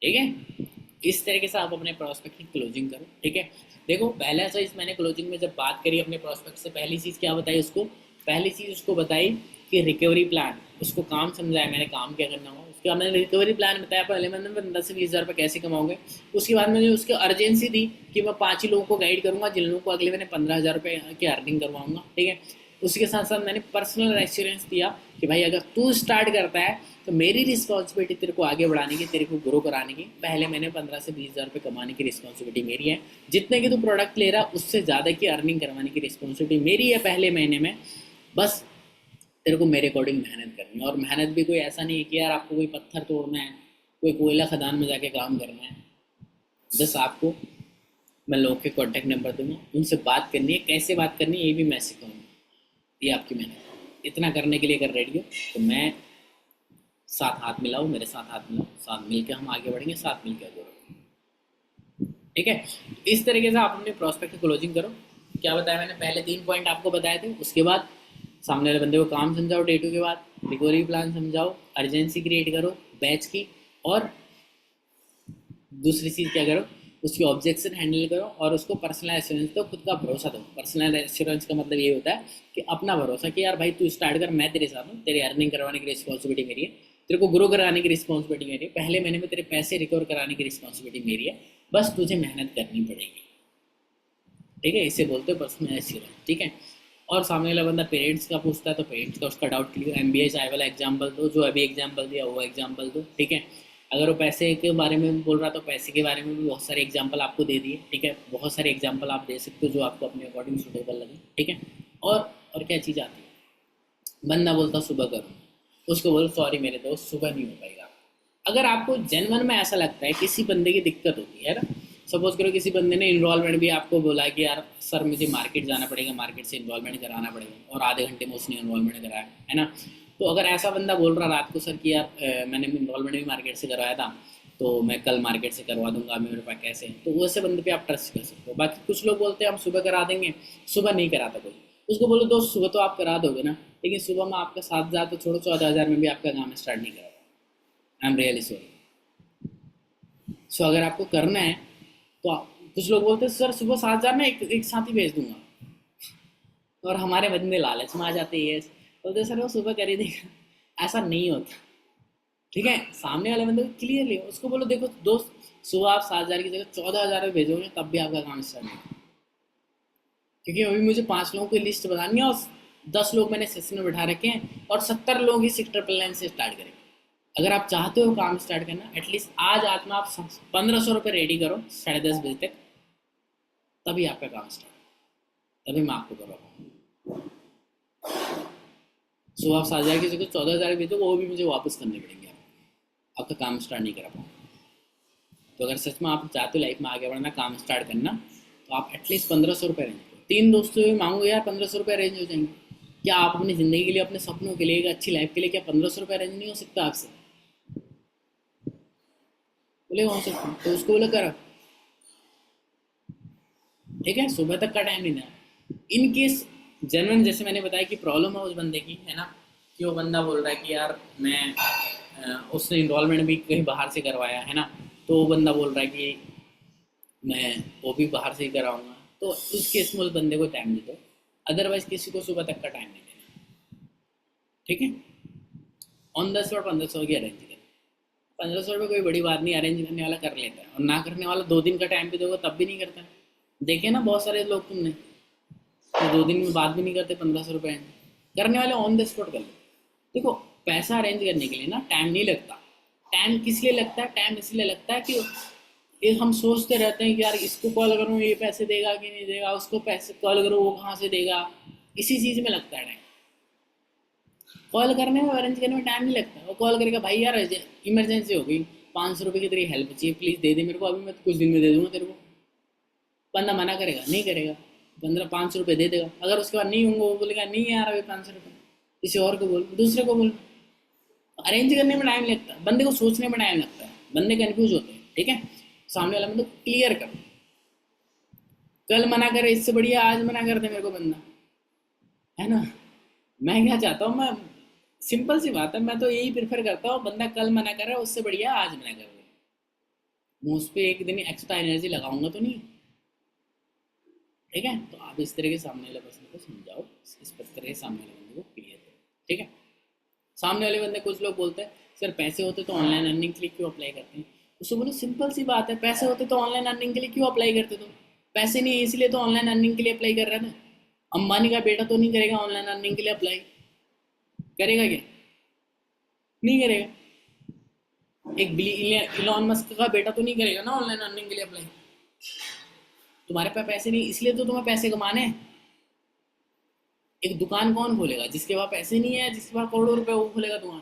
ठीक है, इस तरीके से आप अपने प्रोस्पेक्ट की क्लोजिंग करो। ठीक है, देखो पहला चीज मैंने क्लोजिंग में जब बात करी अपने प्रोस्पेक्ट से, पहली चीज़ क्या बताई उसको? पहली चीज़ उसको बताई कि रिकवरी प्लान, उसको काम समझाया मैंने, काम क्या करना होगा। उसके बाद मैंने रिकवरी प्लान बताया, पहले मैंने 15 से 20 हज़ार रुपये कैसे कमाओगे। उसके बाद मैंने उसकी अर्जेंसी दी कि मैं 5 ही लोगों को गाइड करूंगा, जिन लोगों को अगले मैंने 15 हज़ार रुपये की अर्निंग करवाऊंगा। ठीक है, उसके साथ साथ मैंने पर्सनल एश्योरेंस दिया कि भाई अगर तू स्टार्ट करता है तो मेरी रिस्पॉन्सिबिलिटी तेरे को आगे बढ़ाने की, तेरे को ग्रो कराने की। पहले मैंने 15 से 20 हज़ार रुपये कमाने की रिस्पॉन्सिबिलिटी मेरी है। जितने की तू प्रोडक्ट ले रहा उससे ज़्यादा की अर्निंग करवाने की रिस्पॉन्सिबिलिटी मेरी है पहले महीने में। बस तेरे को मेरे अकॉर्डिंग मेहनत करनी है। और मेहनत भी कोई ऐसा नहीं है कि यार आपको कोई पत्थर तोड़ना है, कोई कोयला खदान में जाके काम करना है। बस आपको, मैं लोग के कॉन्टैक्ट नंबर दूंगा, उनसे बात करनी है। कैसे बात करनी है ये भी मैं सिखाऊंगा, ये आपकी मेहनत। इतना करने के लिए अगर रेडी हो तो मैं, साथ हाथ मिलाओ, मेरे साथ हाथ मिलाओ, साथ मिलकर हम आगे बढ़ेंगे, साथ मिलकर आगे बढ़ेंगे। ठीक है, इस तरीके से आप अपने प्रोस्पेक्ट की क्लोजिंग करो। क्या बताया मैंने? पहले 3 पॉइंट आपको बताए थे। उसके बाद सामने वाले बंदे को काम समझाओ, डे 2 के बाद रिकवरी प्लान समझाओ, अर्जेंसी क्रिएट करो बैच की, और दूसरी चीज़ क्या करो, उसकी ऑब्जेक्शन हैंडल करो और उसको पर्सनल एश्योरेंस दो, खुद का भरोसा दो। पर्सनल एश्योरेंस का मतलब ये होता है कि अपना भरोसा, कि यार भाई तू स्टार्ट कर, मैं तेरे साथ हूँ, तेरे अर्निंग करवाने की रिस्पॉन्सिबिलिटी मेरी है, तेरे को ग्रो कराने की रिस्पॉन्सिबिलिटी मेरी है, पहले महीने में तेरे पैसे रिकवर कराने की रिस्पॉन्सिबिलिटी मेरी है। बस तुझे मेहनत करनी पड़ेगी। ठीक है, इसे बोलते हो पर्सनल एश्योरेंस। ठीक है, और सामने वाला बंदा पेरेंट्स का पूछता है तो पेरेंट्स का उसका डाउट क्लियर, एमबीए चाय वाला एग्जाम्पल दो, जो अभी एग्जाम्पल दिया वो एग्जाम्पल दो। ठीक है, अगर वो पैसे के बारे में बोल रहा तो पैसे के बारे में भी बहुत सारे एग्जाम्पल आपको दे दिए। ठीक है, बहुत सारे एग्जाम्पल आप दे सकते हो जो आपको अपने अकॉर्डिंग सुटेबल लगे। ठीक है, और क्या चीज़ आती है? बंदा बोलता सुबह करूँ, उसको बोलो सॉरी मेरे दोस्त सुबह नहीं हो पाएगा। अगर आपको जेन्युइन में ऐसा लगता है किसी बंदे की दिक्कत होती है ना, सपोज करो किसी बंदे ने इन्वॉल्वमेंट भी आपको बोला कि यार सर मुझे मार्केट जाना पड़ेगा, मार्केट से इन्वॉल्वमेंट कराना पड़ेगा, और आधे घंटे में उसने इन्वॉल्वमेंट कराया है ना। तो अगर ऐसा बंदा बोल रहा रात को सर कि यार मैंने इन्वॉल्वमेंट भी मार्केट से करवाया था, तो मैं कल मार्केट से करवा दूंगा, मेरे पास कैसे, तो वैसे बंदे पे आप ट्रस्ट कर सकते हो। बाकी कुछ लोग बोलते हैं हम सुबह करा देंगे, सुबह नहीं कराता कोई। उसको बोलो दोस्त सुबह तो आप करा दोगे ना, लेकिन सुबह में आपका 7,000 तो छोड़ो, 14,000 में भी आपका काम स्टार्ट नहीं करा। I am really sorry. So अगर आपको करना है तो कुछ लोग बोलते हैं सर सुबह 7,000 में एक साथ ही भेज दूंगा, और हमारे बंदे लालच में आ जाते हैं, ये बोलते सर वो सुबह कर ही देगा। ऐसा नहीं होता। ठीक है, सामने वाले बंदे को क्लियरली उसको बोलो देखो दोस्त, सुबह आप 7,000 की जगह 14,000 में भेजोगे तब भी आपका काम स्टार्ट नहीं होगा। क्योंकि अभी मुझे 5 लोगों की लिस्ट बतानी है, और 10 लोग मैंने सेशन में बैठा रखे हैं, और 70 लोग ही सेक्टर प्लान से स्टार्ट करेंगे। अगर आप चाहते हो काम स्टार्ट करना, एटलीस्ट आज आत्मा आप 1,500 रुपये रेडी करो 10:30 बजे तक, तभी आपका काम स्टार्ट, तभी मैं आपको करवाऊँ। सुबह आप 7,000 की जगह 14,000 भेजो, वो भी मुझे वापस करने पड़ेंगे, आपका काम स्टार्ट नहीं करा पाऊँ। तो अगर सच में आप चाहते हो लाइफ में आगे बढ़ना, काम स्टार्ट करना, तो आप एटलीस्ट 1,500 रुपये रेंज करो। 3 दोस्तों से मांगो यार 1,500 रुपये रेंज हो जाएंगे क्या? आप अपनी ज़िंदगी के लिए, अपने सपनों के लिए, एक अच्छी लाइफ के लिए, क्या 1,500 रुपये रेंज नहीं हो सकता आपसे? बोले हो सकता, तो उसको बोले करो। ठीक है, सुबह तक का टाइम नहीं देना। इन केस जनरल, जैसे मैंने बताया कि प्रॉब्लम है उस बंदे की, है ना, कि वो बंदा बोल रहा है कि यार मैं उसने इन्वॉल्वमेंट भी कहीं बाहर से करवाया है ना, तो वो बंदा बोल रहा है कि मैं वो भी बाहर से ही कराऊंगा, तो उस केस में उस बंदे को टाइम दे दो। अदरवाइज किसी को सुबह तक का टाइम नहीं देना। ठीक है, ऑन द स्पॉट 1500 की अरेंज कर। 1500 रुपये कोई बड़ी बात नहीं, अरेंज करने वाला कर लेता है, और ना करने वाला 2 दिन का टाइम भी दोगे तब भी नहीं करता। देखे ना बहुत सारे लोग तुमने, तो 2 दिन में बात भी नहीं करते, 1500 रुपये करने वाले ऑन द स्पॉट कर लो। देखो, पैसा अरेंज करने के लिए ना टाइम नहीं लगता। टाइम किस लिए लगता है? टाइम इसलिए लगता है कि ये हम सोचते रहते हैं कि यार इसको कॉल करूँ ये पैसे देगा कि नहीं देगा, उसको पैसे कॉल करूँ वो कहाँ से देगा, इसी चीज़ में लगता है टाइम। कॉल करने में, अरेंज करने में टाइम नहीं लगता। वो कॉल करेगा, भाई यार इमरजेंसी हो गई, 500 रुपये की तेरी हेल्प चाहिए, प्लीज़ दे दे मेरे को, अभी मैं कुछ दिन में दे दूंगा तेरे को। बंदा मना करेगा, नहीं करेगा, 500 रुपये दे देगा। अगर उसके बाद नहीं होंगे, वो बोलेगा नहीं यार अभी 500 रुपये, किसी और को बोल, दूसरे को बोल। अरेंज करने में टाइम लगता है, बंदे को सोचने में टाइम लगता है, बंदे कंफ्यूज होते हैं। ठीक है, सामने वाला बंदा क्लियर करो। कल मना करे इससे बढ़िया आज मना कर दे मेरे को बंदा, है ना। मैं क्या चाहता हूँ, मैं सिंपल सी बात है, मैं तो यही प्रेफर करता हूँ, बंदा कल मना करे उससे बढ़िया आज मना कर दे। मैं उस पर एक दिन एक्स्ट्रा एनर्जी लगाऊंगा तो नहीं। ठीक है, तो आप इस तरह के सामने वाले पर्सन को समझाओ, इस तरह के सामने वाले बंदे को क्लियर करो। ठीक है, सामने वाले बंदे, कुछ लोग बोलते हैं सर पैसे होते तो ऑनलाइन अर्निंग के लिए क्यों अप्लाई करते हैं। उसको बोलो सिंपल सी बात है, पैसे होते तो ऑनलाइन अर्निंग के लिए क्यों अप्लाई करते तुम। पैसे नहीं है इसलिए तो ऑनलाइन अर्निंग के लिए अप्लाई कर रहा है ना। अंबानी का बेटा तो नहीं करेगा ऑनलाइन अर्निंग के लिए अप्लाई, करेगा क्या? नहीं करेगा। एक इलॉन मस्क का बेटा तो नहीं करेगा ना ऑनलाइन अर्निंग के लिए अप्लाई। तुम्हारे पास पैसे नहीं इसलिए तो तुम्हें पैसे कमाने हैं। एक दुकान कौन खोलेगा? जिसके पास पैसे नहीं है, जिसके पास करोड़ों रुपए, वो खोलेगा दुकान।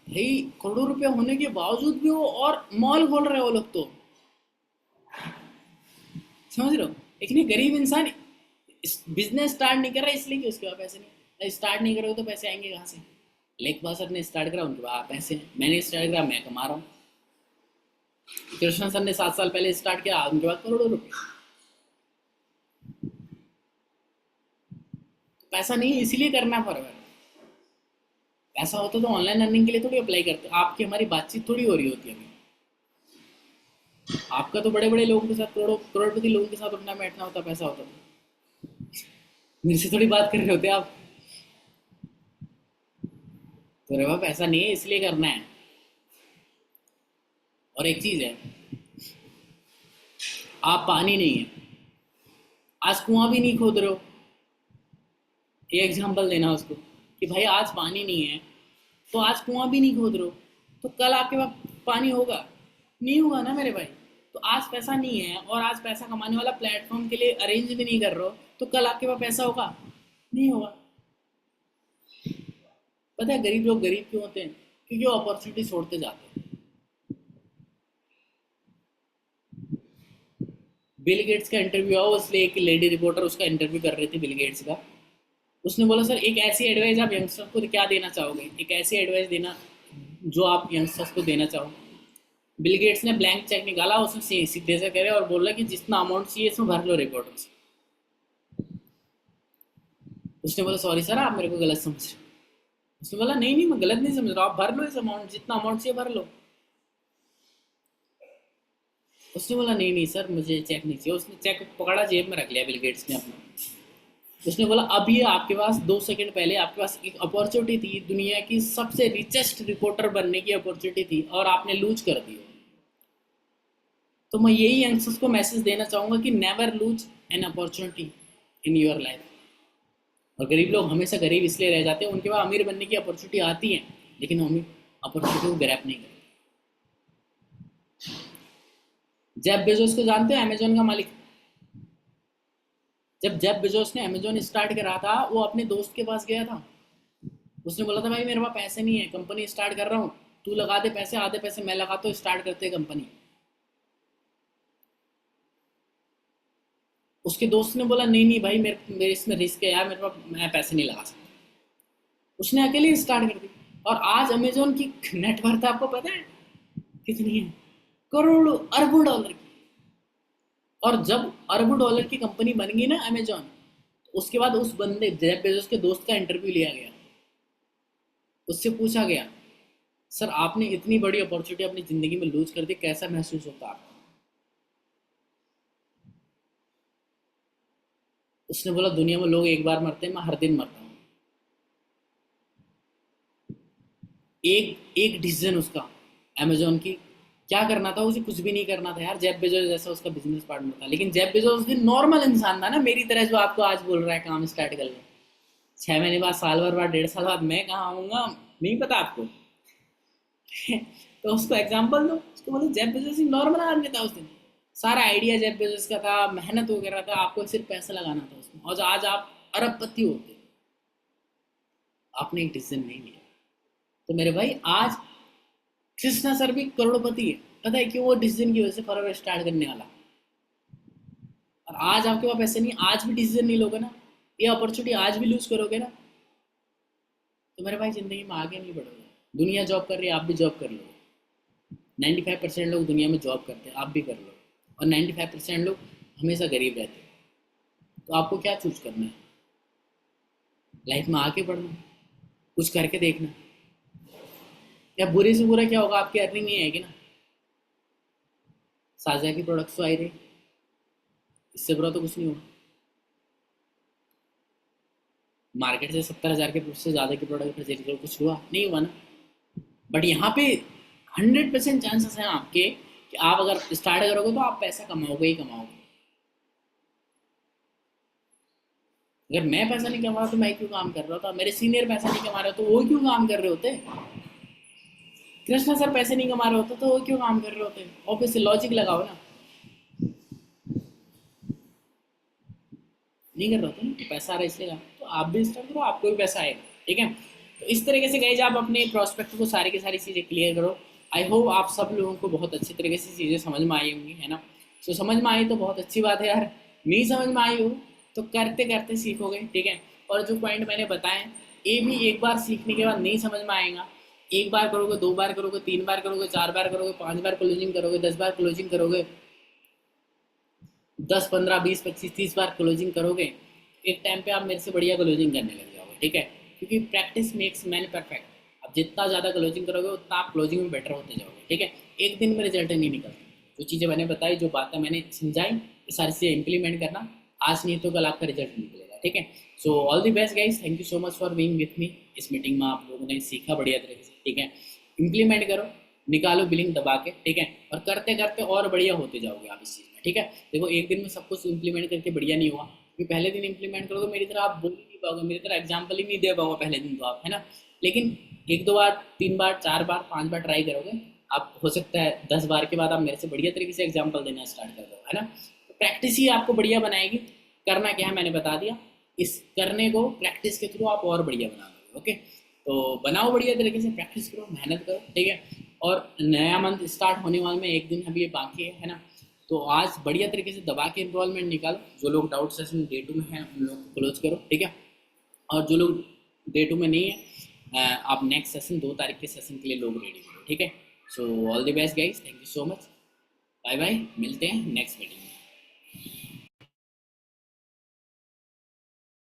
भाई करोड़ों रुपए होने के बावजूद भी वो और मॉल खोल रहे हो लोग तो, समझ रहे हो। लेकिन गरीब इंसान बिजनेस स्टार्ट नहीं कर रहा इसलिए कि उसके पास पैसे नहीं। स्टार्ट नहीं करोगे तो पैसे आएंगे कहाँ से? लेक पास ने स्टार्ट करा, उनके पास पैसे हैं। मैंने स्टार्ट करा, मैं कमा रहा हूँ। कृष्णा सर ने 7 साल पहले स्टार्ट किया, उनके पास करोड़ों रुपए। पैसा नहीं है इसलिए करना पड़ रहा है। पैसा होता तो ऑनलाइन अर्निंग के लिए थोड़ी अप्लाई करते। आपकी हमारी बातचीत थोड़ी हो रही होती है अभी। आपका तो बड़े बड़े लोगों के साथ, करोड़पति लोगों के साथ उठना बैठना होता, पैसा होता तो मेरे से थोड़ी बात कर रहे होते आप। तो रे बाप, ऐसा नहीं है इसलिए करना है। और एक चीज है, आप पानी नहीं है, आज कुआं भी नहीं खोद रहे हो, ये एग्जाम्पल देना उसको कि भाई आज पानी नहीं है, तो आज कुआं भी नहीं खोद रहे हो, तो कल आपके पास पानी होगा? नहीं होगा ना मेरे भाई। तो आज पैसा नहीं है और आज पैसा कमाने वाला प्लेटफॉर्म के लिए अरेंज भी नहीं कर रहे हो, तो कल आपके पास पैसा होगा? नहीं होगा। पता है गरीब लोग गरीब क्यों होते हैं? क्योंकि वो अपॉर्चुनिटी छोड़ते जाते हैं। बिल गेट्स का इंटरव्यू हुआ, इसलिए एक लेडी रिपोर्टर उसका इंटरव्यू कर रही थी बिल गेट्स का। उसने बोला सर एक ऐसी एडवाइस आप यंगस्टर्स को क्या देना चाहोगे, एक ऐसी एडवाइस देना जो आप यंगस्टर्स को देना चाहो। बिल गेट्स ने ब्लैंक चेक निकाला, उसमें सीधे से करे और बोला कि जितना अमाउंट चाहिए इसमें भर लो रिपोर्टर से। उसने बोला सॉरी सर आप मेरे को गलत समझ रहे हो। उसने बोला नहीं नहीं मैं गलत नहीं समझ रहा, आप भर लो इस अमाउंट, जितना अमाउंट चाहिए भर लो। उसने बोला नहीं नहीं सर मुझे चेक नहीं चाहिए। उसने चेक पकड़ा, जेब में रख लिया बिल गेट्स ने अपना। उसने बोला अभी आपके पास 2 सेकंड पहले आपके पास एक अपॉर्चुनिटी थी, दुनिया की सबसे रिचेस्ट रिपोर्टर बनने की अपॉर्चुनिटी थी और आपने लूज कर दी। तो मैं यही यंगस्टर्स को मैसेज देना चाहूँगा कि never lose an opportunity in your life. और गरीब लोग हमेशा गरीब इसलिए रह जाते हैं, उनके पास अमीर बनने की अपॉर्चुनिटी आती है लेकिन हम अपॉर्चुनिटी को ग्रैब नहीं करते। जेफ बेजोस को जानते हैं, अमेजोन का मालिक। जब जेफ बेजोस ने अमेजोन स्टार्ट करा था, वो अपने दोस्त के पास गया था। उसने बोला था भाई मेरे पास पैसे नहीं है, कंपनी स्टार्ट कर रहा हूँ, तू लगा दे पैसे, आधे पैसे मैं लगाता हूँ, स्टार्ट करते हैं कंपनी। उसके दोस्त ने बोला नहीं नहीं भाई मेरे इसमें रिस्क है यार, मेरे पास मैं पैसे नहीं लगा सकता। उसने अकेले स्टार्ट कर दी और आज अमेजोन की नेटवर्थ आपको पता है कितनी है? करोड़ों अरबों डॉलर की। और जब अरबों डॉलर की कंपनी बन गई ना अमेजॉन, तो उसके बाद उस बंदे जेफ बेजोस के दोस्त का इंटरव्यू लिया गया। उससे पूछा गया, सर आपने इतनी बड़ी अपॉर्चुनिटी अपनी जिंदगी में लूज कर दी, कैसा महसूस होता है आपको? उसने बोला, दुनिया में लोग एक बार मरते हैं, मैं हर दिन मरता हूँ। एक एक डिसीजन उसका, अमेजोन की, क्या करना था उसे? कुछ भी नहीं करना था यार। जेफ बेजोस जैसा उसका बिजनेस पार्टनर था, लेकिन जेफ बेजोस उस दिन नॉर्मल इंसान था ना, मेरी तरह, जो आपको आज बोल रहा है काम स्टार्ट कर ले। 6 महीने बाद, साल भर बाद, 1.5 साल बाद मैं कहाँ आऊंगा, नहीं पता आपको। तो उसको एग्जाम्पल दो, उसको बोलो जेफ बेजोस ही नॉर्मल आदमी था उस दिन। सारा आइडिया जेफ बेजोस का था, मेहनत वगैरह था, आपको सिर्फ पैसा लगाना था उसमें, और आज आप अरबपति होते। आपने एक डिसीजन नहीं लिया। तो मेरे भाई, आज कृष्णा सर भी करोड़पति है। पता है क्यों? वो डिसीजन की वजह से फॉरएवर स्टार्ट करने वाला। और आज आपके पास पैसे नहीं, आज भी डिसीजन नहीं लोगे ना, ये अपॉर्चुनिटी आज भी लूज करोगे ना, तो मेरे भाई जिंदगी में आगे नहीं बढ़ोगे। दुनिया जॉब कर रही है, आप भी जॉब कर लो। 95% लोग दुनिया में जॉब करते हैं, आप भी कर लो। और 95% लोग हमेशा गरीब रहते हैं। तो आपको क्या चूज करना है? लाइफ में आगे बढ़ना, कुछ करके देखना। या बुरे से बुरा क्या होगा, आपकी अर्निंग नहीं आएगी ना। साजा की प्रोडक्ट्स तो आई रही, इससे बुरा तो कुछ नहीं होगा। मार्केट से 70,000 के से ज़्यादा के प्रोडक्ट परचेज करो, कुछ हुआ नहीं? हुआ ना। बट यहाँ पे 100% चांसेस हैं आपके कि आप अगर स्टार्ट करोगे तो आप पैसा कमाओगे ही कमाओगे। अगर मैं पैसा नहीं कमा रहा तो मैं क्यों काम कर रहा था? मेरे सीनियर पैसा नहीं कमा रहे तो वो क्यों काम कर रहे होते? कृष्णा सर पैसे नहीं कमा रहे होते तो वो क्यों काम कर रहे होते? ऑब्वियसली लॉजिक लगाओ ना। नहीं कर रहे होते ना, तो पैसा आ रहा है इसलिए तो आप भी स्टार्ट करो, आपको भी पैसा आएगा। ठीक है, तो इस तरीके से गाइस आप अपने प्रोस्पेक्ट को सारी की सारी चीज़ें क्लियर करो। आई होप आप सब लोगों को बहुत अच्छी तरीके से चीज़ें समझ में आई होंगी, है ना। तो समझ में आई तो बहुत अच्छी बात है यार। नहीं समझ में आई हो तो करते करते सीखोगे। ठीक है, और जो पॉइंट मैंने बताए, ये भी एक बार सीखने के बाद नहीं समझ में आएगा। एक बार करोगे, 2 बार करोगे, 3 बार करोगे, 4 बार करोगे, 5 बार क्लोजिंग करोगे, 10 बार क्लोजिंग करोगे, 10, 15, 20, 25, 30 बार क्लोजिंग करोगे, एक टाइम पे आप मेरे से बढ़िया क्लोजिंग करने लग जाओगे। ठीक है, क्योंकि प्रैक्टिस मेक्स मैन परफेक्ट। आप जितना ज़्यादा क्लोजिंग करोगे उतना आप क्लोजिंग में बेटर होते जाओगे। ठीक है, एक दिन में रिजल्ट नहीं निकलता। जो चीज़ें मैंने बताई, जो बातें मैंने समझाई, ये सारी चीज़ें इंप्लीमेंट करना। आज नहीं तो कल आपका रिजल्ट निकलेगा। ठीक है, so all the best guys, thank you so much for being with me. इस मीटिंग में आप लोगों ने सीखा बढ़िया तरीके से। ठीक है, इंप्लीमेंट करो, निकालो बिलिंग दबा के। ठीक है, और करते करते और बढ़िया होते जाओगे आप इस चीज़ में। ठीक है, देखो एक दिन में सब कुछ इंप्लीमेंट करके बढ़िया नहीं हुआ, क्योंकि पहले दिन इंप्लीमेंट करोगे मेरी तरह आप बोल ही नहीं पाओगे, मेरी तरह एग्जाम्पल ही नहीं दे पाओगे पहले दिन तो आप, है ना। लेकिन 1, 2 बार, 3 बार, 4 बार, 5 बार ट्राई करोगे, आप हो सकता है 10 बार के बाद आप मेरे से बढ़िया तरीके से एग्जाम्पल देना स्टार्ट कर दो, है ना। तो प्रैक्टिस ही आपको बढ़िया बनाएगी। करना क्या है मैंने बता दिया, इस करने को प्रैक्टिस के थ्रू आप और बढ़िया बना दोगे। ओके, तो बनाओ बढ़िया तरीके से, प्रैक्टिस करो, मेहनत करो। ठीक है, और नया मंथ स्टार्ट होने वाले में एक दिन अभी ये बाकी है ना। तो आज बढ़िया तरीके से दबा के इन्वॉल्वमेंट निकालो। जो लोग डाउट सेशन डे 2 में हैं उन लोग को क्लोज करो। ठीक है, और जो लोग डे 2 में नहीं है, आप नेक्स्ट सेशन 2 तारीख के सेशन के लिए लोग रेडी करो। ठीक है, so all the best guys, thank you so much, bye bye, मिलते हैं नेक्स्ट मीटिंग में।